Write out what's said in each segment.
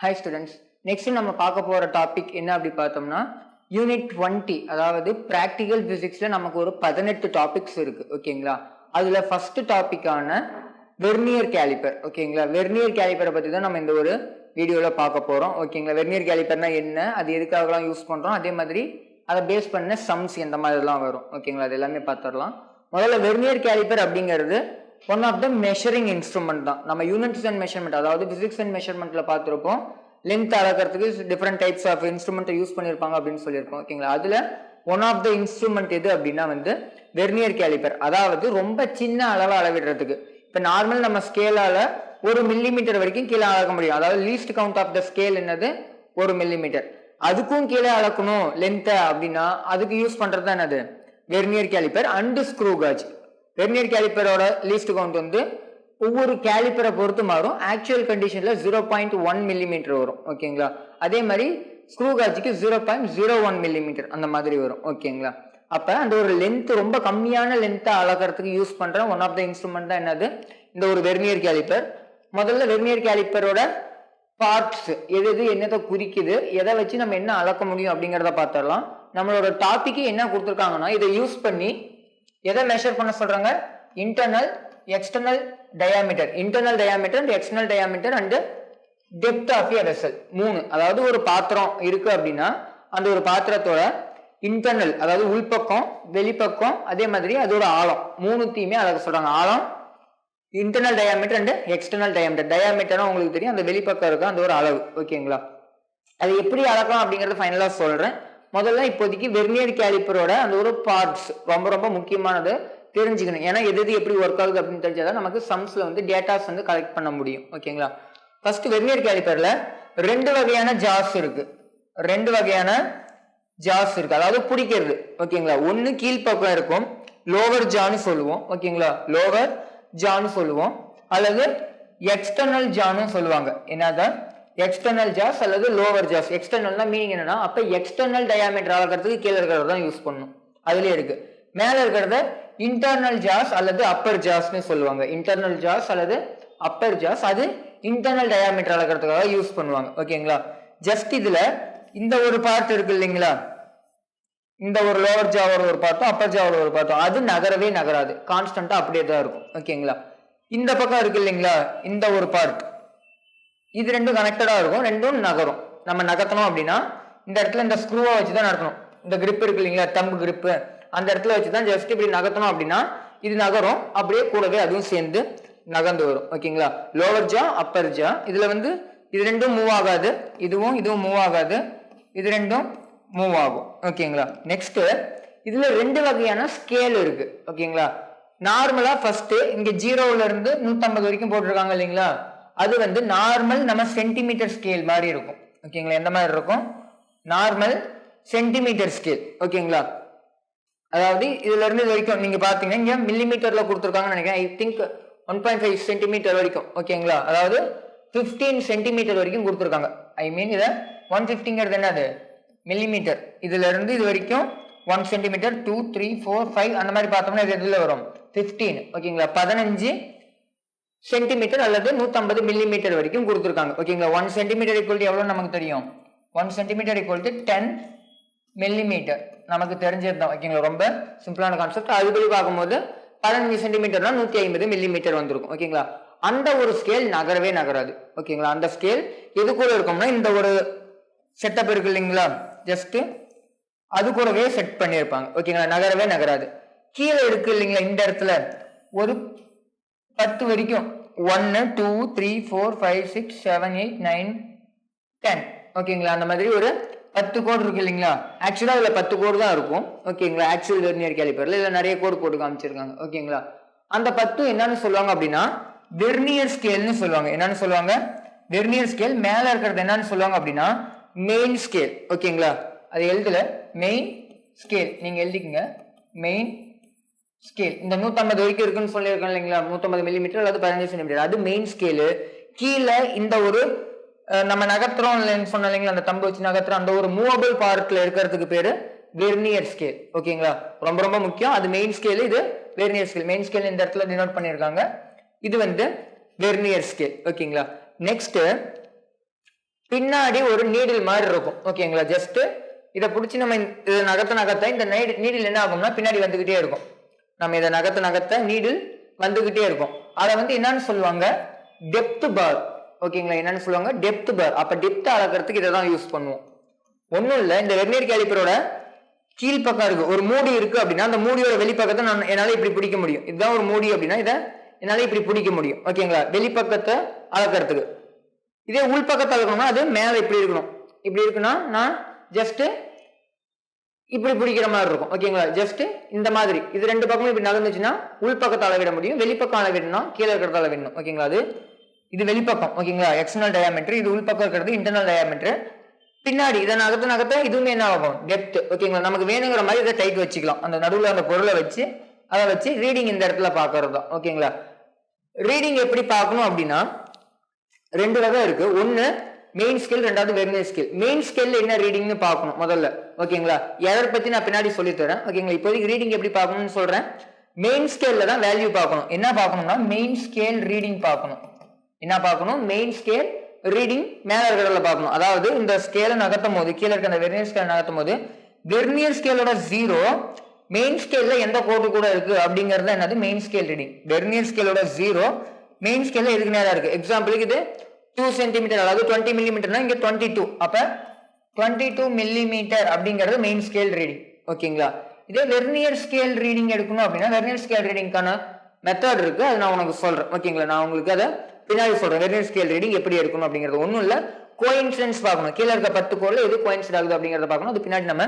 Hi students, next நம்ம பார்க்க போற டாபிக் என்ன அப்படி பார்த்தோம்னா யூனிட் 20, அதாவது பிராக்டிகல் பிசிக்ஸ்ல நமக்கு ஒரு 18 டாபிக்ஸ் இருக்கு. ஓகேங்களா? அதுல ஃபர்ஸ்ட் டாபிக்கான வெர்னியர் கேலிப்பர். ஓகேங்களா? வெர்னியர் கேலிப்பரை பத்தி தான் நம்ம இந்த ஒரு வீடியோல பார்க்க போறோம். ஓகேங்களா? வெர்னியர் கேலிப்பர்னா என்ன, அது எதுக்காகலாம் யூஸ் பண்றோம், அதே மாதிரி அதை பேஸ் பண்ண சம்ஸ் எந்த மாதிரிலாம் வரும். ஓகேங்களா? அது எல்லாமே பார்த்துடலாம். முதல்ல வெர்னியர் கேலிப்பர் அப்படிங்கிறது one of the measuring instrument தான். நம்ம யூனிட்ஸ் அண்ட் மெஷர்மெண்ட், அதாவது பிசிக்ஸ் அண்ட் மெஷர்மெண்ட்ல பார்த்துருப்போம். லென்த் அளக்கிறதுக்கு different types of instrument use பண்ணியிருப்பாங்க அப்படின்னு சொல்லியிருப்போம். ஓகேங்களா? அதுல ஒன் ஆஃப் த இன்ஸ்ட்ருமெண்ட் எது அப்படின்னா வெர்னியர் கேலிப்பர். அதாவது ரொம்ப சின்ன அளவை அளவிடுறதுக்கு. இப்போ நார்மல் நம்ம ஸ்கேலால 1 மில்லிமீட்டர் வரைக்கும் கீழே அளக்க முடியும். அதாவது least count of the scale என்னது 1 மில்லிமீட்டர். அதுக்கும் கீழே அளக்கணும் லென்த் அப்படின்னா அதுக்கு யூஸ் பண்றது தான் என்னது vernier caliper and screw gauge. Vernier கேலிப்பரோட லீஸ்ட் கவுண்ட் ஒவ்வொரு கேலிப்பரை பொறுத்து மாறும். ஆக்சுவல் கண்டிஷன்ல 0.1 மில்லிமீட்டர் வரும். ஓகேங்களா? அதே மாதிரி ஸ்க்ரூ காஜுக்கு 0.01 மில்லிமீட்டர் அந்த மாதிரி வரும். ஓகேங்களா? அப்ப அந்த ஒரு லென்த் ரொம்ப கம்மியான லென்த்தை அளக்கிறதுக்கு யூஸ் பண்ற ஒன் ஆஃப் த இன்ஸ்ட்ருமெண்ட் தான் என்னது இந்த ஒரு வெர்னியர் கேலிப்பர். முதல்ல வெர்னியர் கேலிப்பரோட பார்ட்ஸ் எது என்னதை குறிக்குது, எதை வச்சு நம்ம என்ன அளக்க முடியும் அப்படிங்கிறத பார்த்துடலாம். நம்மளோட டாபிக் என்ன கொடுத்துருக்காங்கன்னா இதை யூஸ் பண்ணி எதை மெஷர் பண்ண சொல்றாங்க, internal external diameter, internal diameter and external diameter and depth of a vessel. 3. அதாவது ஒரு பாத்திரம் இருக்கு அப்படின்னா அந்த ஒரு பாத்திரத்தோட இன்டர்னல் அதாவது உள்பக்கம், வெளிப்பக்கம், அதே மாதிரி அதோட ஆழம், மூணுத்தையுமே அளக்க சொல்றாங்க. ஆழம், internal diameter and external diameter. டயாமீட்டர்னா உங்களுக்கு தெரியும், அந்த வெளிப்பக்கம் இருக்கும் அந்த ஒரு அளவு. ஓகேங்களா? அது எப்படி அளக்கலாம் அப்படிங்கறத ஃபைனலா சொல்றேன். முதல்ல இப்போதைக்கு வெர்னியர் கேலிப்பரோட அந்த ஒரு பார்ட்ஸ் ரொம்ப ரொம்ப முக்கியமானது தெரிஞ்சுக்கணும். ஏன்னா எது எப்படி ஒர்க் ஆகுது அப்படின்னு தெரிஞ்சாதான் நமக்கு சம்ஸ்ல டேட்டாஸ் கலெக்ட் பண்ண முடியும். ஓகேங்களா? ஃபர்ஸ்ட் வெர்னியர் கேலிப்பர்ல 2 வகையான ஜாஸ் இருக்கு. 2 வகையான ஜாஸ் இருக்கு, அதாவது பிடிக்கிறது. ஓகேங்களா? ஒன்னு கீழ்பக்கம் இருக்கும், லோவர் ஜான்னு சொல்லுவோம். ஓகேங்களா? லோவர் ஜான்னு சொல்லுவோம், அல்லது எக்ஸ்டர்னல் ஜான்னு சொல்லுவாங்க. என்னதான் எக்ஸ்டர்னல் ஜாஸ் அல்லது லோவர் ஜாஸ். எக்ஸ்டர்னல்னா மீனிங் என்னன்னா அப்ப எக்ஸ்டர்னல் டயாமீட்டர் அளக்கிறதுக்கு கீழே இருக்கிறத தான் யூஸ் பண்ணணும். அதுலயே இருக்கு. மேல இருக்கிறத இன்டர்னல் ஜாஸ் அல்லது அப்பர் ஜாஸ்ன்னு சொல்லுவாங்க. இன்டர்னல் ஜாஸ் அல்லது அப்பர் ஜாஸ், அது இன்டர்னல் டயாமீட்டர் அளக்கிறதுக்காக யூஸ் பண்ணுவாங்க. ஓகேங்களா? ஜஸ்ட் இதுல இந்த ஒரு பார்ட் இருக்கு இல்லைங்களா, இந்த ஒரு லோவர் ஜாவோட ஒரு பார்ட்டும் அப்பர் ஜாவோட ஒரு பார்ட்டும் அது நகரவே நகராது, கான்ஸ்டன்டா அப்படியே தான் இருக்கும். ஓகேங்களா? இந்த பக்கம் இருக்கு இல்லைங்களா, இந்த ஒரு பார்ட், இது ரெண்டும் கனெக்டடா இருக்கும், ரெண்டும் நகரும். நம்ம நகர்த்தணும் அப்படின்னா இந்த இடத்துல இந்த ஸ்க்ரூவை வச்சுதான் நடத்தணும். இந்த கிரிப் இருக்கு இல்லைங்களா, தம்பு கிரிப், அந்த இடத்துல வச்சுதான் ஜஸ்ட் இப்படி நகர்த்தணும் அப்படின்னா இது நகரும். அப்படியே கூடவே அதுவும் சேர்ந்து நகர்ந்து வரும். ஓகேங்களா? லோவர் ஜா அப்பர் ஜா, இதுல இது ரெண்டும் மூவ் ஆகாது, இதுவும் மூவ் ஆகாது, இது ரெண்டும் மூவ் ஆகும். ஓகேங்களா? நெக்ஸ்ட் இதுல 2 வகையான ஸ்கேல் இருக்கு. ஓகேங்களா? நார்மலா ஃபர்ஸ்ட் இங்க 0ல இருந்து 150 வரைக்கும் போட்டிருக்காங்க இல்லைங்களா, அது நார்மல் நம்ம சென்டிமீட்டர் ஸ்கேல் மாதிரி இருக்கும். ஓகேங்களா? எந்த மாதிரி இருக்கும், நார்மல் சென்டிமீட்டர் ஸ்கேல். ஓகேங்களா? அதாவது இதுல இருந்து இது வரைக்கும் நீங்க பாத்தீங்கன்னா இங்க மில்லிமீட்டர்ல கொடுத்துருக்காங்கன்னு நினைக்கிறேன். ஐ திங்க் 1.5 சென்டிமீட்டர் வரைக்கும். ஓகேங்களா? அதாவது 15 சென்டிமீட்டர் வரைக்கும் கொடுத்துருக்காங்க. ஐ மீன் இத 150ங்கிறது என்னது மில்லிமீட்டர். இதுல இருந்து இது வரைக்கும் 1 சென்டிமீட்டர், 2, 3, 4, 5 அந்த மாதிரி பார்த்தோம்னா இது எதுல வரும் 15. ஓகேங்களா? 15 சென்டிமீட்டர் அல்லது 150 மில்லிமீட்டர் வரைக்கும் கொடுத்துருக்காங்க. ஓகேங்களா? 1 சென்டிமீட்டர் ஈக்குவல் எவ்வளவு நமக்கு தெரியும், 1 சென்டிமீட்டர் ஈக்குவல் 10 மில்லிமீட்டர் நமக்கு தெரிஞ்சது தான். ஓகேங்களா? ரொம்ப சிம்பிளான கான்செப்ட். அதுபடி பார்க்கும்போது 15 சென்டிமீட்டர்னா 150 மில்லிமீட்டர் வந்திருக்கும். ஓகேங்களா? அந்த ஒரு ஸ்கேல் நகரவே நகராது. ஓகேங்களா? அந்த ஸ்கேல் எது கூட இருக்கும்னா இந்த ஒரு செட்டப் இருக்கு இல்லைங்களா, ஜஸ்ட் அது கூடவே செட் பண்ணியிருப்பாங்க. ஓகேங்களா? நகரவே நகராது. கீழே இருக்கு இல்லைங்களா, இந்த இடத்துல ஒரு 10 வரைக்கும் 1, 2, 3, 4, 5, 6, 7, 8, 9, 10. ஓகேங்களா? அந்த மாதிரி ஒரு 10 கோடு இருக்கு இல்லைங்களா. ஆக்சுவலா அதுல 10 கோடு தான் இருக்கும். ஓகேங்களா? ஆக்சுவல் வெர்னியர் கேலிப்பர்ல இல்ல நிறைய கோடு போட்டு காமிச்சிருக்காங்க. ஓகேங்களா? அந்த 10 என்னன்னு சொல்லுவாங்க அப்படின்னா வெர்னியர் ஸ்கேல்னு சொல்லுவாங்க. என்னன்னு சொல்லுவாங்க, வெர்னியர் ஸ்கேல். மேல இருக்கிறது என்னன்னு சொல்லுவாங்க அப்படின்னா மெயின் ஸ்கேல். ஓகேங்களா? அது எழுதல, மெயின் ஸ்கேல் நீங்க எழுதிக்கங்க, மெயின் ஸ்கேல். இந்த 150 வரைக்கும் இருக்குன்னு சொல்லியிருக்கோம் இல்லைங்களா, 150 மில்லிமீட்டர் அல்லது 15 சென்டிமீட்டர், அது மெயின் ஸ்கேலு. கீழே இந்த ஒரு நம்ம நகர்த்துறோம் சொன்ன இல்லைங்களா, அந்த தம்பு வச்சு நகர்த்துறோம், அந்த ஒரு மூவபிள் பார்ட்ல இருக்கிறதுக்கு பேரு வெர்னியர் ஸ்கேல். ஓகேங்களா? ரொம்ப ரொம்ப முக்கியம். அது மெயின் ஸ்கேல், இது வெர்னியர் ஸ்கேல். மெயின் ஸ்கேல் இந்த இடத்துல டினோட் பண்ணியிருக்காங்க, இது வெர்னியர் ஸ்கேல். ஓகேங்களா? நெக்ஸ்ட் பின்னாடி ஒரு நீடில் மாதிரி இருக்கும் ஓகேங்களா. ஜஸ்ட் இதை பிடிச்சி நம்ம இதை நகர்த்த இந்த நீடில் என்ன ஆகும்னா பின்னாடி வந்துகிட்டே இருக்கும். நம்ம இதை நகர்த்த நீடில் வந்துகிட்டே இருக்கும். அதை வந்து என்னன்னு சொல்லுவாங்க, டெப்த் பார். ஓகேங்களா, என்னன்னு சொல்லுவாங்க, டெப்த் பார். அப்ப டெப்த் அளக்கிறதுக்கு இதை தான் யூஸ் பண்ணுவோம். ஒன்றும் இல்லை, இந்த வெர்னியர் கேலிப்பரோட கீழ்பக்கம் இருக்கு, ஒரு மூடி இருக்கு அப்படின்னா அந்த மூடியோட வெளிப்பக்கத்தை நான் என்னால இப்படி பிடிக்க முடியும். இதுதான் ஒரு மூடி அப்படின்னா இதை என்னால இப்படி பிடிக்க முடியும். ஓகேங்களா, வெளிப்பக்கத்தை அளக்கிறதுக்கு. இதே உள்பக்கத்தை அளக்கணும்னா அது மேல இப்படி இருக்கணும். இப்படி இருக்குன்னா நான் ஜஸ்ட் இப்படி பிடிக்கிற மாதிரி இருக்கும். ஓகேங்களா, ஜஸ்ட் இந்த மாதிரி இது ரெண்டு பக்கமும் இப்படி நகர்ந்துச்சுன்னா உள்பக்கத்தை அளவிட முடியும். வெளிப்பக்கம் அளவிடணும், கீழே இருக்கிறத அளவிடணும். ஓகேங்களா, அது இது வெளிப்பக்கம். ஓகேங்களா, எக்ஸ்டர்னல் டயாமீட்டர். இது உள்பக்கம் இருக்கிறது இன்டர்னல் டயாமீட்டர். பின்னாடி இதை நகர்த்த இதுவுமே என்ன ஆகும், டெப்த். ஓகேங்களா, நமக்கு வேணுங்கிற மாதிரி இதை டைட் வச்சுக்கலாம். அந்த நடுவில் அந்த பொருளை வச்சு அதை வச்சு ரீடிங் இந்த இடத்துல பார்க்கறது தான். ஓகேங்களா, ரீடிங் எப்படி பார்க்கணும் அப்படின்னா ரெண்டு வகை இருக்கு. ஒன்னு மெயின் ஸ்கேல், ரெண்டாவது வெர்னியர் ஸ்கேல். மெயின் ஸ்கேல்ல என்ன ரீடிங்னு பார்க்கணும் முதல்ல. ஓகேங்களா, எரர் பத்தி நான் பின்னாடி சொல்லி தரேன். ஓகேங்களா, இப்போதைக்கு ரீடிங் எப்படி பார்க்கணும்னு சொல்றேன். மெயின் ஸ்கேல்ல தான் வேல்யூ பார்க்கணும். என்ன பார்க்கணும்னா மெயின் ஸ்கேல் ரீடிங் பார்க்கணும். என்ன பார்க்கணும், மெயின் ஸ்கேல் ரீடிங் மேல இருக்கிறதுல பார்க்கணும். அதாவது இந்த ஸ்கேலை நகர்த்தும் போது, கீழே இருக்க அந்த வெர்னியர் ஸ்கேல் நகர்த்தும் போது வெர்னியர் ஸ்கேலோட 0 மெயின் ஸ்கேல்ல எந்த கோடு கூட இருக்கு அப்படிங்கறது என்னது, மெயின் ஸ்கேல் ரீடிங். வெர்னியர் ஸ்கேலோட 0 மெயின் ஸ்கேல்ல எதுக்கு நேரா இருக்கு. எக்ஸாம்பிளுக்கு இது 2 சென்டிமீட்டர், அதாவது 20 மில்லிமீட்டர்னா இங்க 22. அப்ப 22 மில்லிமீட்டர் அப்படிங்கிறது மெயின் ஸ்கேல் ரீடிங். ஓகேங்களா, இதே வெர்னியர் ஸ்கேல் ரீடிங் எடுக்கணும் அப்படின்னா வெர்னியர் ஸ்கேல் ரீடிங்கான மெத்தட் இருக்கு, அது நான் உனக்கு சொல்றேன். ஓகேங்களா, நான் உங்களுக்கு அதை பின்னாடி சொல்றேன். வெர்னியர் ஸ்கேல் ரீடிங் எப்படி எடுக்கணும் அப்படிங்கிறது. ஒன்றும் இல்லை, கோயின்சிடன்ஸ் பார்க்கணும். கீழே இருக்க 10 கோடில் எது கோயின்சிட் ஆகுது அப்படிங்கிறத பார்க்கணும். அது பின்னாடி நம்ம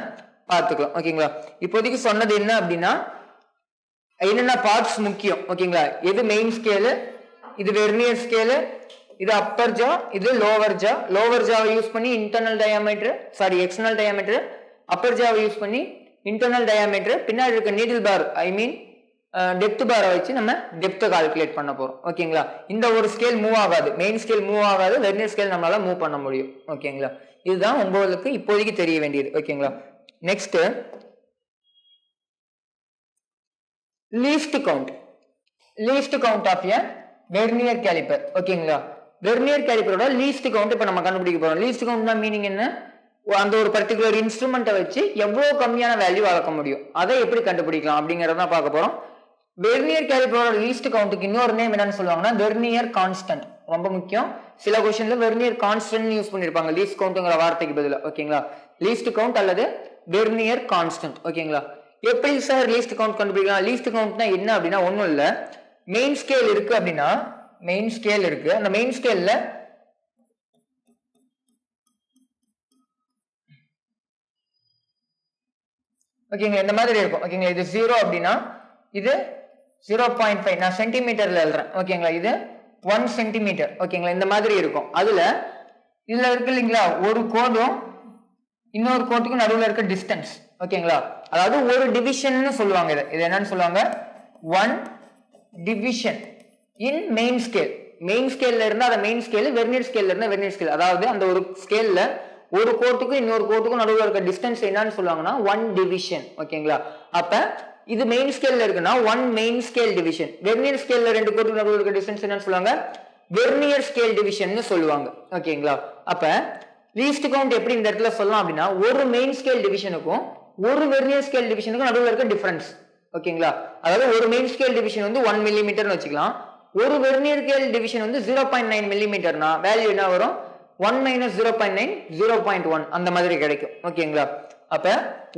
பார்த்துக்கலாம். ஓகேங்களா, இப்போதைக்கு சொன்னது என்ன அப்படின்னா என்னென்ன பார்ட்ஸ் முக்கியம். ஓகேங்களா, எது மெயின் ஸ்கேலு, இது வெர்னியர் ஸ்கேலு, இது அப்பர் ஜா, இது லோவர் ஜா. லோவர் ஜாவை யூஸ் பண்ணி internal diameter, sorry external diameter. Upper ஜாவை யூஸ் பண்ணி இன்டர்னல் டயாமீட்டர். பின்னாடி இருக்க நீடில் பார், ஐ மீன் டெப்த் பாரை வச்சு நம்ம டெப்த்தை கால்குலேட் பண்ண போறோம். ஓகேங்களா, இந்த ஒரு ஸ்கேல் மூவ் ஆகாது, மெயின் ஸ்கேல் மூவ் ஆகாது, வெர்னியர் ஸ்கேல் நம்மளால மூவ் பண்ண முடியும். ஓகேங்களா, இதுதான் உங்களுக்கு இப்போதைக்கு தெரிய வேண்டியது. ஓகேங்களா, next least count. Least count of a vernier calliper. ஓகேங்களா, வெர்னியர் கேலிப்பரோட லீஸ்ட் கவுண்ட் இப்ப நம்ம கண்டுபிடிக்க போறோம். லீஸ்ட் கவுண்ட்னா மீனிங் என்ன, அந்த ஒரு பர்டிகுலர் இன்ஸ்ட்ருமெண்ட்டை வச்சு எவ்வளவு கம்மியான வேல்யூ அளக்க முடியும், அதை எப்படி கண்டுபிடிக்கலாம் அப்படிங்கறத பார்க்க போறோம். வெர்னியர் கேலிப்பரோட லீஸ்ட் கவுண்ட்டுக்கு இன்னொரு நேம் என்னன்னு சொல்லுவாங்கன்னா வெர்னியர் கான்ஸ்டன்ட். ரொம்ப முக்கியம், சில क्वेश्चनல வெர்னியர் கான்ஸ்டன்ட் யூஸ் பண்ணிருப்பாங்க லீஸ்ட் கவுண்ட்ங்கற வார்த்தைக்கு பதிலா. ஓகேங்களா, லீஸ்ட் கவுண்ட் அல்லது வெர்னியர் கான்ஸ்டன்ட். ஓகேங்களா, எப்படி சார் லீஸ்ட் கவுண்ட் கண்டுபிடிக்கலாம். லீஸ்ட் கவுண்ட்னா என்ன அப்படின்னா ஒண்ணும் இல்ல, மெயின் ஸ்கேல் இருக்கு அப்படின்னா மெயின் ஸ்கேல் இருக்கு, அந்த மெயின் ஸ்கேல்ல ஓகேங்க இந்த மாதிரி இருக்கும். ஓகேங்களா, இது 0 அப்படின்னா இது 0.5, நான் சென்டிமீட்டர்ல எழுதுறேன். ஓகேங்களா, இது 1 சென்டிமீட்டர். ஓகேங்களா, இந்த மாதிரி இருக்கும். இதுல இருக்கு இல்லைங்களா, ஒரு கோடும் இன்னொரு கோட்டுக்கும் நடுவில் இருக்க டிஸ்டன்ஸ். ஓகேங்களா, அதாவது ஒரு டிவிஷன் சொல்லுவாங்க. இது என்னன்னு சொல்லுவாங்க, 1 division in main scale. Main ஸ்கேல்ல இருந்தா அந்த மெயின் ஸ்கேல், வெர்னியர் ஸ்கேல்ல இருந்தா வெர்னியர் ஸ்கேல். அதாவது அந்த ஒரு ஸ்கேல்ல ஒரு கோட்டுக்கும் இன்னொரு கோட்டுக்கும் நடுவில் இருக்க டிஸ்டன்ஸ் என்னன்னு சொல்லுவாங்கன்னா 1 டிவிஷன். ஓகேங்களா, அப்ப இது மெயின் ஸ்கேல்ல இருக்குன்னா 1 மெயின் ஸ்கேல் டிவிஷன். வெர்னியர் ஸ்கேல்ல ரெண்டு கோட்டுக்கு நடுவில் இருக்க டிஸ்டன்ஸ் என்னன்னு சொல்லுவாங்க, வெர்னியர் ஸ்கேல் டிவிஷன் சொல்லுவாங்க. ஓகேங்களா, அப்ப லீஸ்ட் கவுண்ட் எப்படி இந்த இடத்துல சொல்லலாம் அப்படின்னா ஒரு மெயின் ஸ்கேல் டிவிஷனுக்கும் ஒரு வெர்னியர் ஸ்கேல் டிவிஷனுக்கும் நடுவில் இருக்க டிஃபரன்ஸ். ஓகேங்களா, அதாவது ஒரு மெயின் ஸ்கேல் டிவிஷன் வந்து 1 மில்லிமீட்டர்னு வச்சுக்கலாம், ஒரு வெர்னியர் ஸ்கேல் டிவிஷன் வந்து 0.9 மில்லிமீட்டர்னா வேல்யூ என்ன வரும், 1 - 0.9 0.1 அந்த மாதிரி கிடைக்கும். ஓகேங்களா, அப்ப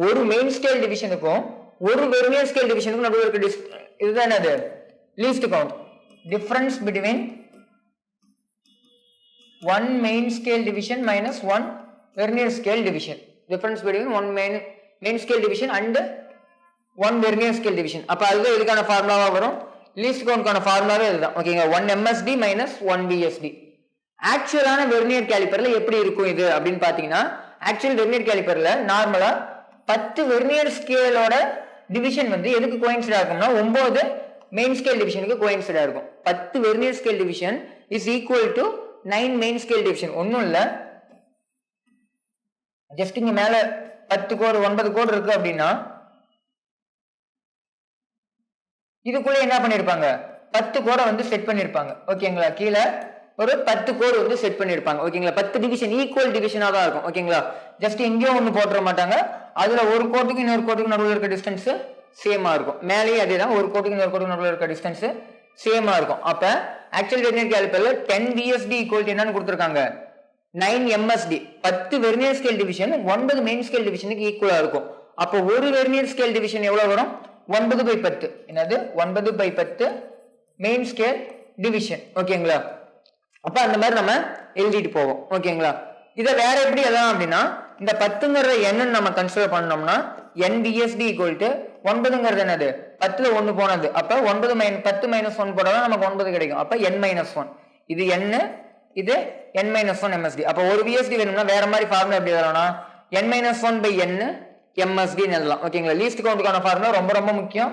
ஒரு மெயின் ஸ்கேல் டிவிஷனுக்கும் ஒரு வெர்னியர் ஸ்கேல் டிவிஷனுக்கும் நடுவில் இருக்க இதுதான் என்னது, least count. Difference between 1 main scale division minus 1 vernier scale division. Difference between 1 main scale division and 1 vernier scale division. அப்ப அதுதான் இதுக்கான ஃபார்முலாவா வரும். லீஸ்ட் கவுண்ட்கான ஃபார்முலாவே இதுதான். ஓகேங்க, 1 MSD minus 1 VSD. ஆக்சுவலான வெர்னியர் கேலிப்பர்ல எப்படி இருக்கும் இது அப்படின்னு பாத்தீங்கன்னா, ஆக்சுவல் வெர்னியர் கேலிப்பர்ல நார்மலா 10 வெர்னியர் ஸ்கேலோட டிவிஷன் வந்து எதுக்கு கோயின்சிடா இருக்கும்னா 9 மெயின் ஸ்கேல் டிவிஷனுக்கு கோயின்சிடா இருக்கும். 10 vernier scale division is equal to 9 main scale division. ஒன்னும் இல்ல, ஜஸ்ட் இங்க மேல 10 கோடு 9 கோடு இருக்கு அப்படின்னா இதுக்குள்ள என்ன பண்ணிருப்பாங்க, 10 கோடை வந்து செட் பண்ணிருப்பாங்க. ஓகேங்களா, கீழே ஒரு 10 கோடு வந்து செட் பண்ணிருப்பாங்க ஓகேங்களா. 10 டிவிஷன் ஈக்குவல் டிவிஷனா தான் இருக்கும் ஓகேங்களா. ஜஸ்ட் எங்கேயோ ஒண்ணு போட்டுற மாட்டாங்க. அதுல ஒரு கோட்டுக்கு இன்னொரு கோட்டுக்கு நடுவில் இருக்க டிஸ்டன்ஸ் சேமா இருக்கும். மேலேயே அதேதான், ஒரு கோட்டுக்கு இன்னொரு கோட்டுக்கு நடுவில் இருக்க டிஸ்டன்ஸ் சேமா இருக்கும். அப்ப ஆக்சுவல் வெர்னியர் காலிப்பர்ல 10 VSD ஈக்குவல் என்னன்னு கொடுத்திருக்காங்க, 9 MSD. 10 vernier scale division 9 main scale டிவிஷனுக்கு ஈக்குவலா இருக்கும். அப்போ ஒரு வெர்னியர் ஸ்கேல் டிவிஷன் எவ்வளவு வரும், 9/10. என்னது 9/10 மெயின் ஸ்கேல் டிவிஷன் ஓகேங்களா. அப்ப அந்த மாதிரி நம்ம எழுதிட்டு போவோம் ஓகேங்களா. இதை வேற எப்படி எழுதலாம் அப்படின்னா, இந்த 10ங்கிற என்னன்னு நம்ம கன்சிடர் பண்ணோம்னா NVSD ஈக்குவல் டு 9ங்கிறது என்னது 10ல 1 போனது. அப்ப 10 - 1 போட்டாலும் நமக்கு 9 கிடைக்கும். அப்ப N-1 இது N, இது N-1 MSD. அப்ப ஒரு VSD வேணும்னா வேற மாதிரி ஃபார்முலா எப்படி எழுதலாம்னா N-1/N MSD எழுதலாம் ஓகேங்களா. லீஸ்ட் கவுண்ட்கான ஃபார்முலா ரொம்ப ரொம்ப முக்கியம்.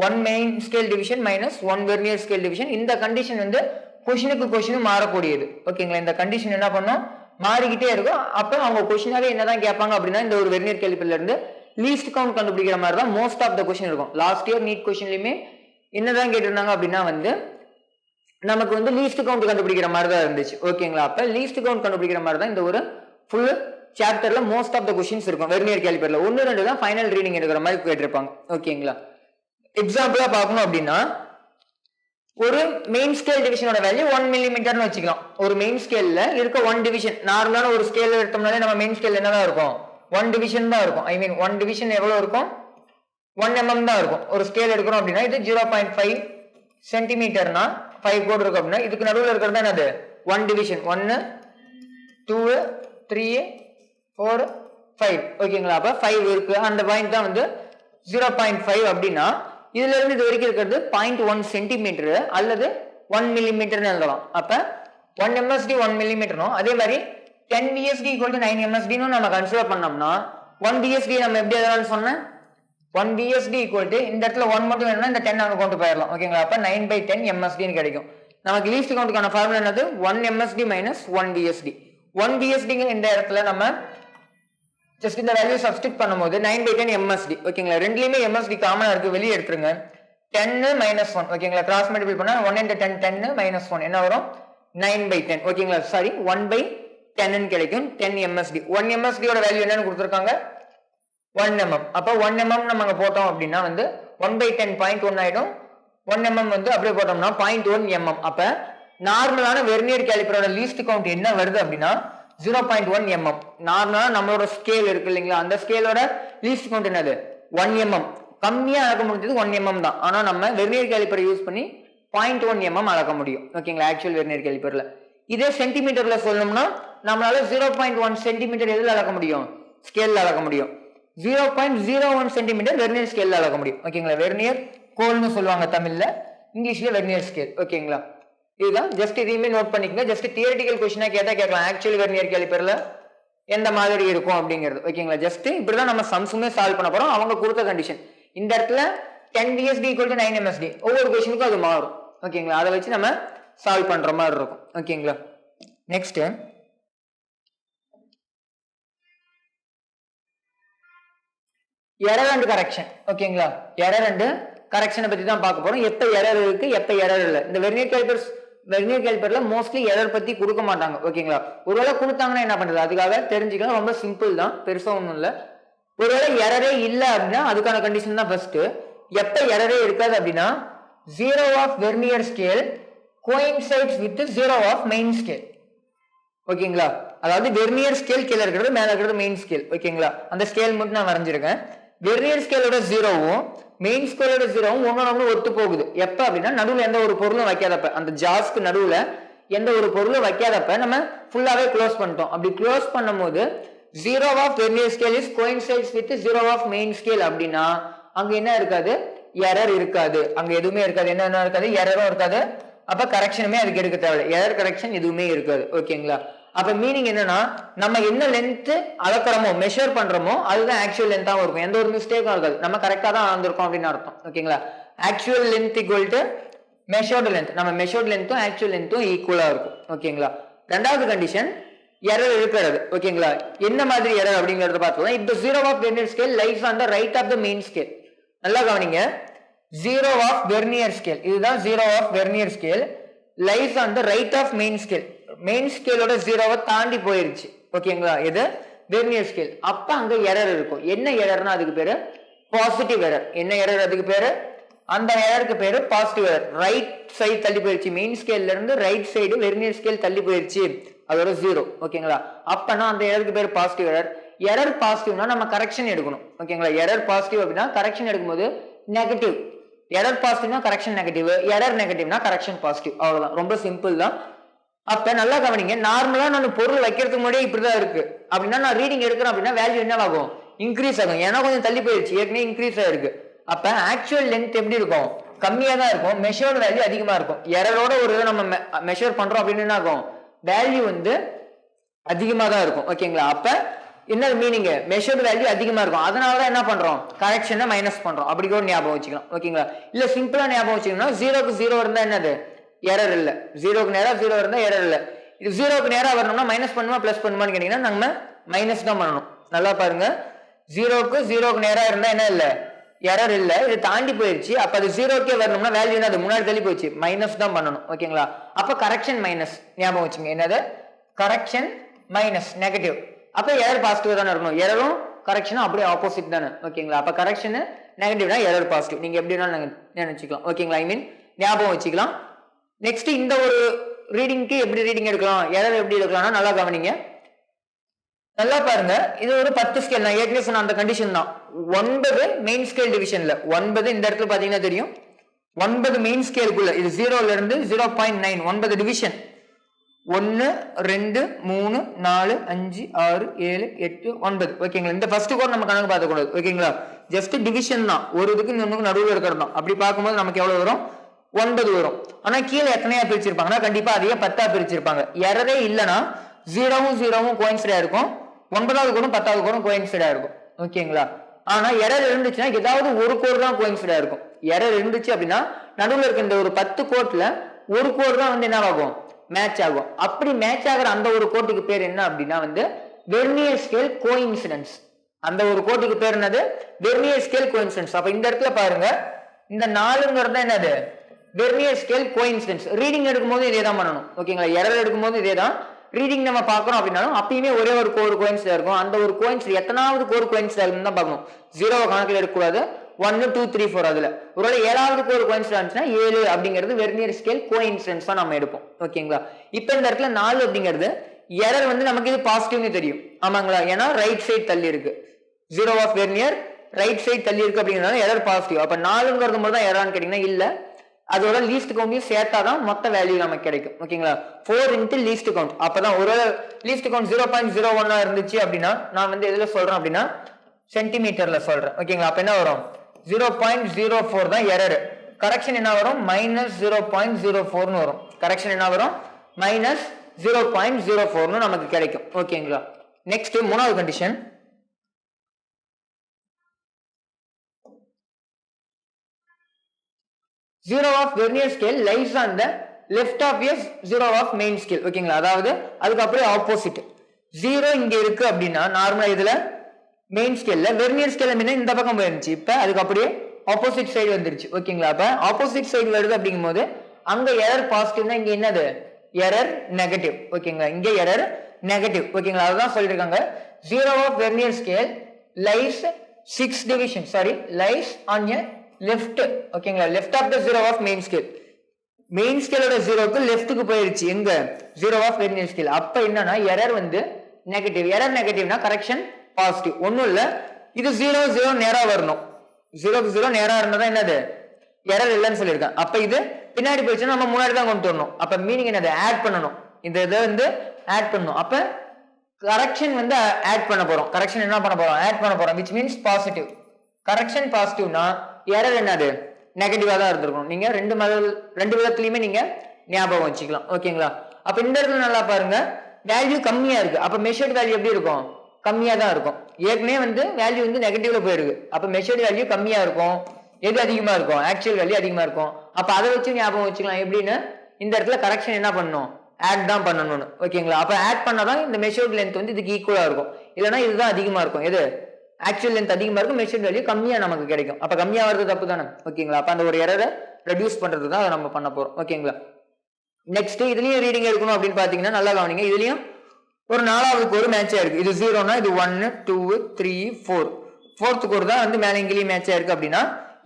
1 main scale division minus 1 vernier scale division. இந்த கண்டிஷன் வந்து கொஸ்டினுக்கு கொஸ்டின் மாறக்கூடியது ஓகேங்களா. இந்த கண்டிஷன் என்ன பண்ணும், மாறிக்கிட்டே இருக்கும். அப்ப அவங்க கொஸ்டினாவே என்னதான் கேட்பாங்க அப்படின்னா, இந்த ஒரு வெர்னியர் காலிப்பர்ல இருந்து லீஸ்ட் கவுண்ட் கண்டுபிடிக்கிற மாதிரி தான் மோஸ்ட் ஆஃப் த கொஸ்டின் இருக்கும். லாஸ்ட் இயர் நீட் கொஸ்டின்லயுமே என்னதான் கேட்டிருந்தாங்க அப்படின்னா வந்து நமக்கு வந்து லீஸ்ட் கவுண்ட் கண்டுபிடிக்கிற மாதிரி தான் இருந்துச்சு ஓகேங்களா. அப்ப லீஸ்ட் கவுண்ட் கண்டுபிடிக்கிற மாதிரி தான் இந்த ஒரு ஃபுல் சாப்டர்ல மோஸ்ட் ஆஃப் த கொஸ்டின்ஸ் இருக்கும். வெர்னியர் காலிப்பர்ல 1-2 தான் ஃபைனல் ரீடிங் எடுக்கிற மாதிரி கேட்டிருப்பாங்க ஓகேங்களா. எக்ஸாம்பிளா பார்க்கணும் அப்படின்னா, ஒரு மெயின் ஸ்கேல் டிவிஷனோட வேல்யூ 1 மில்லிமீட்டர்னு வச்சுக்கலாம். ஒரு மெயின் ஸ்கேல்ல இருக்க 1 டிவிஷன், நார்மலான ஒரு ஸ்கேல் எடுத்தோம்னாலே நம்ம மெயின் ஸ்கேல் என்னதான் இருக்கும், 1 டிவிஷன் தான் இருக்கும். ஐ மீன் 1 டிவிஷன் எவ்வளவு இருக்கும், 1 mm தான் இருக்கும். ஒரு ஸ்கேல் எடுக்கிறோம் அப்படின்னா இது 0.5 சென்டிமீட்டர்னா 5 கோடு இருக்கு அப்படின்னா இதுக்கு நடுவில் இருக்கிறது என்னது 1 டிவிஷன். 1 2 3 4 5 ஓகேங்களா. அப்ப 5 இருக்கு. அந்த பாயிண்ட் தான் வந்து 0.5 அப்படின்னா இதுல இருந்து இது வரைக்கும் இருக்கிறது 0.1 சென்டிமீட்டர் அல்லது 1 மில்லிமீட்டர்னு எழுதலாம். அப்ப 1 MSD 1 மில்லிமீட்டரும், அதே மாதிரி 10 VSD = 9 MSD நம்ம கன்சிடர் பண்ணோம்னா 1 VSD நம்ம எப்படி எழுதலாம்னு சொன்னேன், 1 VSD = இந்த இடத்துல 1 மட்டும் வேணும்னா இந்த 10 அங்க கொண்டு போயிடலாம் ஓகேங்களா. அப்ப 9/10 MSD ன்னு கிடைக்கும். நமக்கு லீஸ்ட் கவுண்ட்கான ஃபார்முலா என்னது 1 MSD - 1 VSD. 1 VSD இந்த இடத்துல நம்ம ஜஸ்ட் இந்த வேல்யூ சப்ஸ்டிட் பண்ணும்போது 9/10 MSD ஓகேங்களா. ரெண்டுலயுமே MSD காமனா இருக்கு, வெளியே எடுத்துருங்க. 10 - 1 ஓகேங்களா. கிராஸ் மல்டிபிள் பண்ணா 1 × 10 10 - 1 என்ன வரும் 9/10 ஓகேங்களா. சாரி 1/10 ன்னு கிடைக்கும். 10 MSD. 1 MSD யோட வேல்யூ என்னன்னு கொடுத்துருக்காங்க 1 mm. அப்ப 1 mm நம்ம அங்க போட்டோம் அப்படின்னா வந்து 1/10 0.1 ஆயிடும். 1 mm வந்து அப்படியே போட்டோம்னா 0.1 mm. அப்ப நார்மலான வெர்னியர் காலிப்பரோட லீஸ்ட் கவுண்ட் என்ன வருது அப்படின்னா 0.1 mm. நார்மலா நம்மளோட ஸ்கேல் இருக்கு இல்லைங்களா, அந்த ஸ்கேலோட லீஸ்ட் கவுண்ட் என்னது 1 mm. கம்மியா அளக்க முடிஞ்சது 1 mm தான். ஆனா நம்ம வெர்னியர் காலிப்பரை யூஸ் பண்ணி 0.1 mm அளக்க முடியும் ஓகேங்களா ஆக்சுவல் வெர்னியர் காலிப்பர்ல. இதே சென்டிமீட்டர்ல சொல்லணும்னா நம்மளால 0.1 சென்டிமீட்டர் எதுல அளக்க முடியும், ஸ்கேல்ல அளக்க முடியும். 0.01 சென்டிமீட்டர் வெர்னியர் ஸ்கேல்ல அளக்க முடியும் ஓகேங்களா. வெர்னியர் கோல்னு சொல்லுவாங்க தமிழ்ல, இங்கிலீஷ்ல வெர்னியர் ஸ்கேல் ஓகேங்களா. இதுதான் ஜஸ்ட் இதையுமே நோட் பண்ணிக்கங்க. ஜஸ்ட் தியரிட்டிக்கல் கொஸ்டினா கேட்டா கேட்கலாம் ஆக்சுவல் வெர்னியர் காலிப்பர்ல எந்த மாதிரி இருக்கும் அப்படிங்கிறது ஓகேங்களா. ஜஸ்ட் இப்படிதான் நம்ம சம்ஸுமே சால்வ் பண்ண போறோம். அவங்க கொடுத்த கண்டிஷன் இந்த இடத்துல 10 VSD = 9 MSD. ஒவ்வொரு கொஸ்டினுக்கும் அது மாறும் ஓகேங்களா. அதை வச்சு நம்ம சால்வ் பண்ற மாதிரி இருக்கும் ஓகேங்களா. நெக்ஸ்ட் எரர் அண்ட் கரெக்ஷன் ஓகேங்களா. எரர் அண்ட் கரெக்ஷனை பத்தி தான் பார்க்க போறோம். எப்ப எரர் இருக்கு எப்ப எரர் இல்லை. இந்த வெர்னியர் காலிப்பர்ல மோஸ்ட்லி எரர் பத்தி கொடுக்க மாட்டாங்க ஓகேங்களா. ஒருவேளை கொடுத்தாங்கன்னா என்ன பண்றது, அதுக்காக தெரிஞ்சுக்கலாம். ரொம்ப சிம்பிள் தான், பெருசா ஒண்ணும் இல்லை. ஒருவேளை எரரே இல்லை அப்படின்னா அதுக்கான கண்டிஷன் தான் ஃபர்ஸ்ட். எப்ப எரரே இருக்காது அப்படின்னா 0 of vernier scale coincides with 0 of main scale ஓகேங்களா. அதாவது வெர்னியர் ஸ்கேல் கீழே இருக்கிறது, மேல இருக்கிறது மெயின் ஸ்கேல் ஓகேங்களா. அந்த ஸ்கேல் மட்டும் நான் வரைஞ்சிருக்கேன். வெர்னியர் ஸ்கேலோட 0வும் மெயின் ஸ்கேலோட 0வும் ஒன்னொன்னு ஒத்து போகுது. எப்ப அப்படின்னா நடுவுல எந்த ஒரு பொருளும் வைக்காதப்ப, அந்த ஜாஸ்க்கு நடுவுல எந்த ஒரு பொருளும் வைக்காதப்ப நம்ம ஃபுல்லாவே க்ளோஸ் பண்ணிட்டோம். அப்படி க்ளோஸ் பண்ணும்போது 0 of vernier scale is coincides with 0 of main scale அப்படின்னா அங்க என்ன இருக்காது, எரர் இருக்காது. அங்க எதுவுமே இருக்காது. என்ன இருக்காது, எரரும் இருக்காது. அப்ப கரெக்ஷனுமே அதுக்கு எடுக்க தேவை, எரர் கரெக்ஷன் எதுவுமே இருக்காது ஓகேங்களா. அப்ப மீனிங் என்னன்னா நம்ம என்ன லென்த் அளக்குறோமோ மெஷர் பண்றோமோ அதுதான் ஆக்சுவல் லென்த்தாவும் இருக்கும். எந்த ஒரு மிஸ்டேக்கும் இருக்காது. நம்ம கரெக்டா தான் அளந்திருக்கோம் அப்படின்னு அர்த்தம் ஓகேங்களா. Actual length = measured length. நம்ம மெஷர்டு லென்த்தும் ஆக்சுவல் லென்த்தும் ஈக்குவலா இருக்கும் ஓகேங்களா. ரெண்டாவது கண்டிஷன் எரர் இருக்கிறது ஓகேங்களா. என்ன மாதிரி எரர் அப்படிங்கறத பார்த்தோம்னா இந்த 0 of vernier scale lies on the right of the main scale. நல்லா கவனிங்க, 0 ஆஃப் வெர்னியர் ஸ்கேல் இதுதான் 0 of vernier scale lies on the right of main scale. Main ஸ்கேலோட ஜீரோவை தாண்டி போயிருச்சு ஓகேங்களா, இது வெர்னியர் ஸ்கேல். அப்ப அங்க எரர் இருக்கும். என்ன எரர்னா அதுக்கு பேரு பாசிட்டிவ் எரர். என்ன எரர் அதுக்கு பேரு? அந்த எரருக்கு பேரு பாசிட்டிவ் எரர். ரைட் சைடு தள்ளி போயிருச்சு, மெயின் ஸ்கேல்ல இருந்து ரைட் சைடு வெர்னியர் ஸ்கேல் தள்ளி போயிருச்சு, அதோட ஜீரோ ஓகேங்களா. அப்பனா அந்த எரருக்கு பேரு பாசிட்டிவ் எரர். எரர் பாசிட்டிவ்னா நம்ம கரெக்ஷன் எடுக்கணும் ஓகேங்களா. எரர் பாசிட்டிவ் அப்படின்னா கரெக்ஷன் எடுக்கும்போது நெகட்டிவ். எரர் பாசிட்டிவ்னா கரெக்ஷன் நெகட்டிவ், எரர் நெகட்டிவ்னா கரெக்ஷன் பாசிட்டிவ். அவ்வளவுதான், ரொம்ப சிம்பிள் தான். அப்ப நல்லா கவனிங்க, நார்மலா நான் பொருள் வைக்கிறதுக்கு முன்னாடியே இப்படிதான் இருக்கு அப்படின்னா நான் ரீடிங் எடுக்கிறேன் அப்படின்னா வேல்யூ என்ன ஆகும்? இன்க்ரீஸ் ஆகும். ஏன்னா கொஞ்சம் தள்ளி போயிடுச்சு, ஏற்கனவே இன்க்ரீஸ் ஆயிருக்கு. அப்ப ஆக்சுவல் லென்த் எப்படி இருக்கும்? கம்மியா தான் இருக்கும், மெஷர்ட் வேல்யூ அதிகமா இருக்கும். எரரோட ஒரு நம்ம மெஷர் பண்றோம் அப்படின்னு என்ன ஆகும்? வேல்யூ வந்து அதிகமா தான் இருக்கும் ஓகேங்களா. அப்ப என்ன மீனிங்? மெஷர்ட் வேல்யூ அதிகமா இருக்கும், அதனாலதான் என்ன பண்றோம்? கரெக்ஷனை மைனஸ் பண்றோம். அப்படி கூட ஞாபகம் வச்சுக்கலாம் ஓகேங்களா. இல்ல சிம்பிளா ஞாபகம் வச்சுக்கணும், ஜீரோக்கு ஜீரோ இருந்தா என்னது? எரர் இல்ல. ஜீரோக்கு நேரா ஜீரோ இருந்தா எரர் இல்ல. இது ஜீரோக்கு நேரா வரணும்னா மைனஸ் பண்ணுமா பிளஸ் பண்ணுமான்னு கேட்டீங்கன்னா நம்ம மைனஸ் தான் பண்ணணும். நல்லா பாருங்க, ஜீரோக்கு நேரா இருந்தா என்ன இல்ல? எரர் இல்ல. இது தாண்டி போயிருச்சு, அப்ப அது ஜீரோக்கே வரணும்னா வேல்யூ அது முன்னாடி தள்ளி போயிடுச்சு, மைனஸ் தான் பண்ணணும் ஓகேங்களா. அப்ப கரெக்ஷன் மைனஸ் ஞாபகம் வச்சுங்க, என்னது? Correction minus negative. அப்ப எரர் பாசிட்டிவ் தானே இருக்கணும். எரரும் கரெக்ஷனும் அப்படியே ஆப்போசிட் தானே ஓகேங்களா. அப்ப கரெக்ஷன் நெகட்டிவ்னா எரர் பாசிட்டிவ். நீங்க எப்படி நினைச்சுக்கலாம் ஓகேங்களா. ஐ மீன் ஞாபகம் வச்சுக்கலாம். நெக்ஸ்ட் இந்த ஒரு ரீடிங்க்கு எப்படி ரீடிங் எடுக்கலாம், எரர் எப்படி எடுக்கலாம்னா நல்லா கவனிங்க. நல்லா பாருங்க, இது ஒரு 10 ஸ்கேல். நான் ஏற்கனவே சொன்ன அந்த கண்டிஷன் தான். 9 மெயின் ஸ்கேல் டிவிஷன்ல 9 இந்த இடத்துல பாத்தீங்கன்னா தெரியும். 9 மெயின் ஸ்கேலுக்குள்ள இது 0ல இருந்து 0.9 9 டிவிஷன். 1 2 3 4 5 6 7 8 9 ஓகேங்களா. இந்த ஃபர்ஸ்ட் கோட் நம்ம கணக்கு பார்க்க கூடாது ஓகேங்களா. ஜஸ்ட் டிவிஷன் தான், ஒரு இதுக்கு இன்னொன்னுக்கு நடுவில் இருக்கிறது தான். அப்படி பார்க்கும்போது நமக்கு எவ்வளவு வரும்? 9 வரும். ஆனா கீழே எத்தனையா பிரிச்சிருப்பாங்கன்னா கண்டிப்பா அதையே 10ஆ பிரிச்சிருப்பாங்க. எரரே இல்லைன்னா 0வும் கோயின்சிடா இருக்கும், 9வது கோடும் 10வது கோடும் கோயின்சிடா இருக்கும் ஓகேங்களா. ஆனா எரர் இருந்துச்சுன்னா ஏதாவது ஒரு கோடு தான் கோயின்சிடா இருக்கும். எரர் இருந்துச்சு அப்படின்னா நடுவில் இருக்க இந்த ஒரு 10 கோட்ல ஒரு கோடு தான் வந்து என்ன ஆகும்? மேட்ச் ஆகும். அப்படி மேட்ச் ஆகிற அந்த ஒரு கோட்டுக்கு பேர் என்ன அப்படின்னா வந்து வெர்னியர் ஸ்கேல் கோயின்சிடன்ஸ். அந்த ஒரு கோட்டுக்கு பேர் என்னது? Vernier scale coincidence. அப்ப இந்த இடத்துல பாருங்க, இந்த 4ங்கிறது என்னது? Vernier scale coincidence. ரீடிங் எடுக்கும்போது இதே தான் பண்ணணும் ஓகேங்களா. எரர் எடுக்கும்போது இதே தான். ரீடிங் நம்ம பார்க்கறோம் அப்படின்னாலும் அப்பயுமே ஒரே ஒரு கோடு கோயின்சிடா இருக்கும். அந்த ஒரு கோயின்சிட் எத்தனாவது கோடு கோயின்சிடா இருக்குன்னு தான் பார்க்கணும். 0 கணக்கில் எடுக்கக்கூடாது. 1 2 3 4 அதுல ஒருவேளை 7வது கோடு கோயின்சிடா இருந்துச்சுன்னா 7 அப்படிங்கிறது வெர்னியர் ஸ்கேல் கோயின்சிடன்ஸ் தான் நம்ம எடுப்போம் ஓகேங்களா. இப்ப இந்த இடத்துல 4 அப்படிங்கிறது எரர் வந்து நமக்கு இது பாசிட்டிவ்னு தெரியும் ஆமாங்களா. ஏன்னா ரைட் சைடு தள்ளி இருக்கு, 0 ஆஃப் வெர்னியர் ரைட் சைடு தள்ளி இருக்கு அப்படிங்கிறதுனால எரர் பாசிட்டிவ். அப்ப 4ங்கிறது மட்டும் தான் எரர்னு கேட்டீங்கன்னா இல்ல, அதோட லீஸ்ட் கவுண்டையும் சேர்த்தாதான் மொத்த வேல்யூ நமக்கு கிடைக்கும் ஓகேங்களா. 4 into லீஸ்ட் கவுண்ட். அப்பதான் ஒரு லீஸ்ட் கவுண்ட் 0.01 இருந்துச்சு அப்படின்னா நான் வந்து எதுல சொல்றேன் அப்படின்னா சென்டிமீட்டர்ல சொல்றேன் ஓகேங்களா. அப்ப என்ன வரும்? 0.04 தான் எரர். கரெக்ஷன் என்ன வரும்? -0.04 வரும். கரெக்ஷன் என்ன வரும்? -0.04 நமக்கு கிடைக்கும் ஓகேங்களா. நெக்ஸ்ட் 3வது condition. Zero of vernier scale lies on the left of a zero of main scale ஓகேங்களா. அதாவது அதுக்கு அப்படியே ஆப்போசிட். 0 இங்க இருக்கு அப்படின்னா நார்மலா இதுல மெயின் ஸ்கேல்ல வெர்னியர் ஸ்கேல்ல மீன் இந்த பக்கம் போயிருந்துச்சு, இப்ப அதுக்கு அப்படியே ஆப்போசிட் சைடு வந்துருச்சு ஓகேங்களா. அப்ப ஆப்போசிட் சைடு வருது அப்படிங்கும் போது அங்க எரர் பாசிட்டிவ்னா இங்க என்னது? எரர் நெகட்டிவ் ஓகேங்களா. இங்க எரர் நெகட்டிவ் ஓகேங்களா. அதுதான் சொல்லிருக்காங்க. 0 of vernier scale lies 6 division lies on a left ஓகேங்களா. left of the 0 of main scale. Main ஸ்கேலோட 0க்கு லெஃப்ட்டுக்கு போயிருச்சு எங்க? 0 of vernier scale. அப்ப என்னன்னா எரர் வந்து நெகட்டிவ். எரர் நெகட்டிவ்னா கரெக்ஷன் பாசிட்டிவ். ஒண்ணும் இல்ல, இது 0 0 நேரா வரணும். 0க்கு 0 நேரா இருந்தா என்னது? எரர் இல்லைன்னு சொல்லியிருக்கேன். அப்ப இது பின்னாடி போயிடுச்சுன்னா நம்ம முன்னாடி தான் கொண்டு வரணும். அப்ப மீனிங் என்னது? ஆட் பண்ணணும். இந்த இதை வந்து ஆட் பண்ணணும். அப்ப கரெக்ஷன் வந்து ஆட் பண்ண போறோம். கரெக்ஷன் என்ன பண்ண போறோம்? ஆட் பண்ண போறோம், which means பாசிட்டிவ். கரெக்ஷன் பாசிட்டிவ்னா எரர் என்னது? நெகட்டிவா தான் இருந்திருக்கும். நீங்க ரெண்டு விதத்துலயுமே நீங்க ஞாபகம் வச்சுக்கலாம் ஓகேங்களா. அப்ப இந்த இடத்துல நல்லா பாருங்க, வேல்யூ கம்மியா இருக்கு. அப்ப மெஷர்ட் வேல்யூ எப்படி இருக்கும்? கம்மியா தான் இருக்கும். ஏற்கனவே வந்து வேல்யூ வந்து நெகட்டிவ்ல போயிருக்கு. அப்ப மெஷர்ட் வேல்யூ கம்மியா இருக்கும். எது அதிகமா இருக்கும்? ஆக்சுவல் வேல்யூ அதிகமா இருக்கும். அப்ப அதை வச்சு ஞாபகம் வச்சுக்கலாம். எப்படின்னு இந்த இடத்துல கரெக்ஷன் என்ன பண்ணணும்? ஆட் தான் பண்ணணும்னு ஓகேங்களா. அப்ப ஆட் பண்ணாதான் இந்த மெஷர்ட் லென்த் வந்து இதுக்கு ஈக்குவலா இருக்கும். இல்லைன்னா இதுதான் அதிகமா இருக்கும். எது? ஆக்சுவல் லென்த் அதிகமா இருக்கும், மெஷர்ட் வேல்யூ கம்மியா நமக்கு கிடைக்கும். அப்ப கம்மியா வருது தப்பு தானே ஓகேங்களா. அப்ப அந்த ஒரு எரரை ரெடியூஸ் பண்றது தான் அதை நம்ம பண்ண போறோம் ஓகேங்களா. நெக்ஸ்ட் இதுலயும் ரீடிங் எடுக்கணும் அப்படின்னு பாத்தீங்கன்னா நல்லா கவனிங்க. இதுலயும் ஒரு 4வது ஒரு மேட்சா இருக்கு. இது 0னா இது 1 2 3 4 4th கோடு தான் வந்து மேல இங்கேயும் மேட்சா இருக்கு அப்படின்னா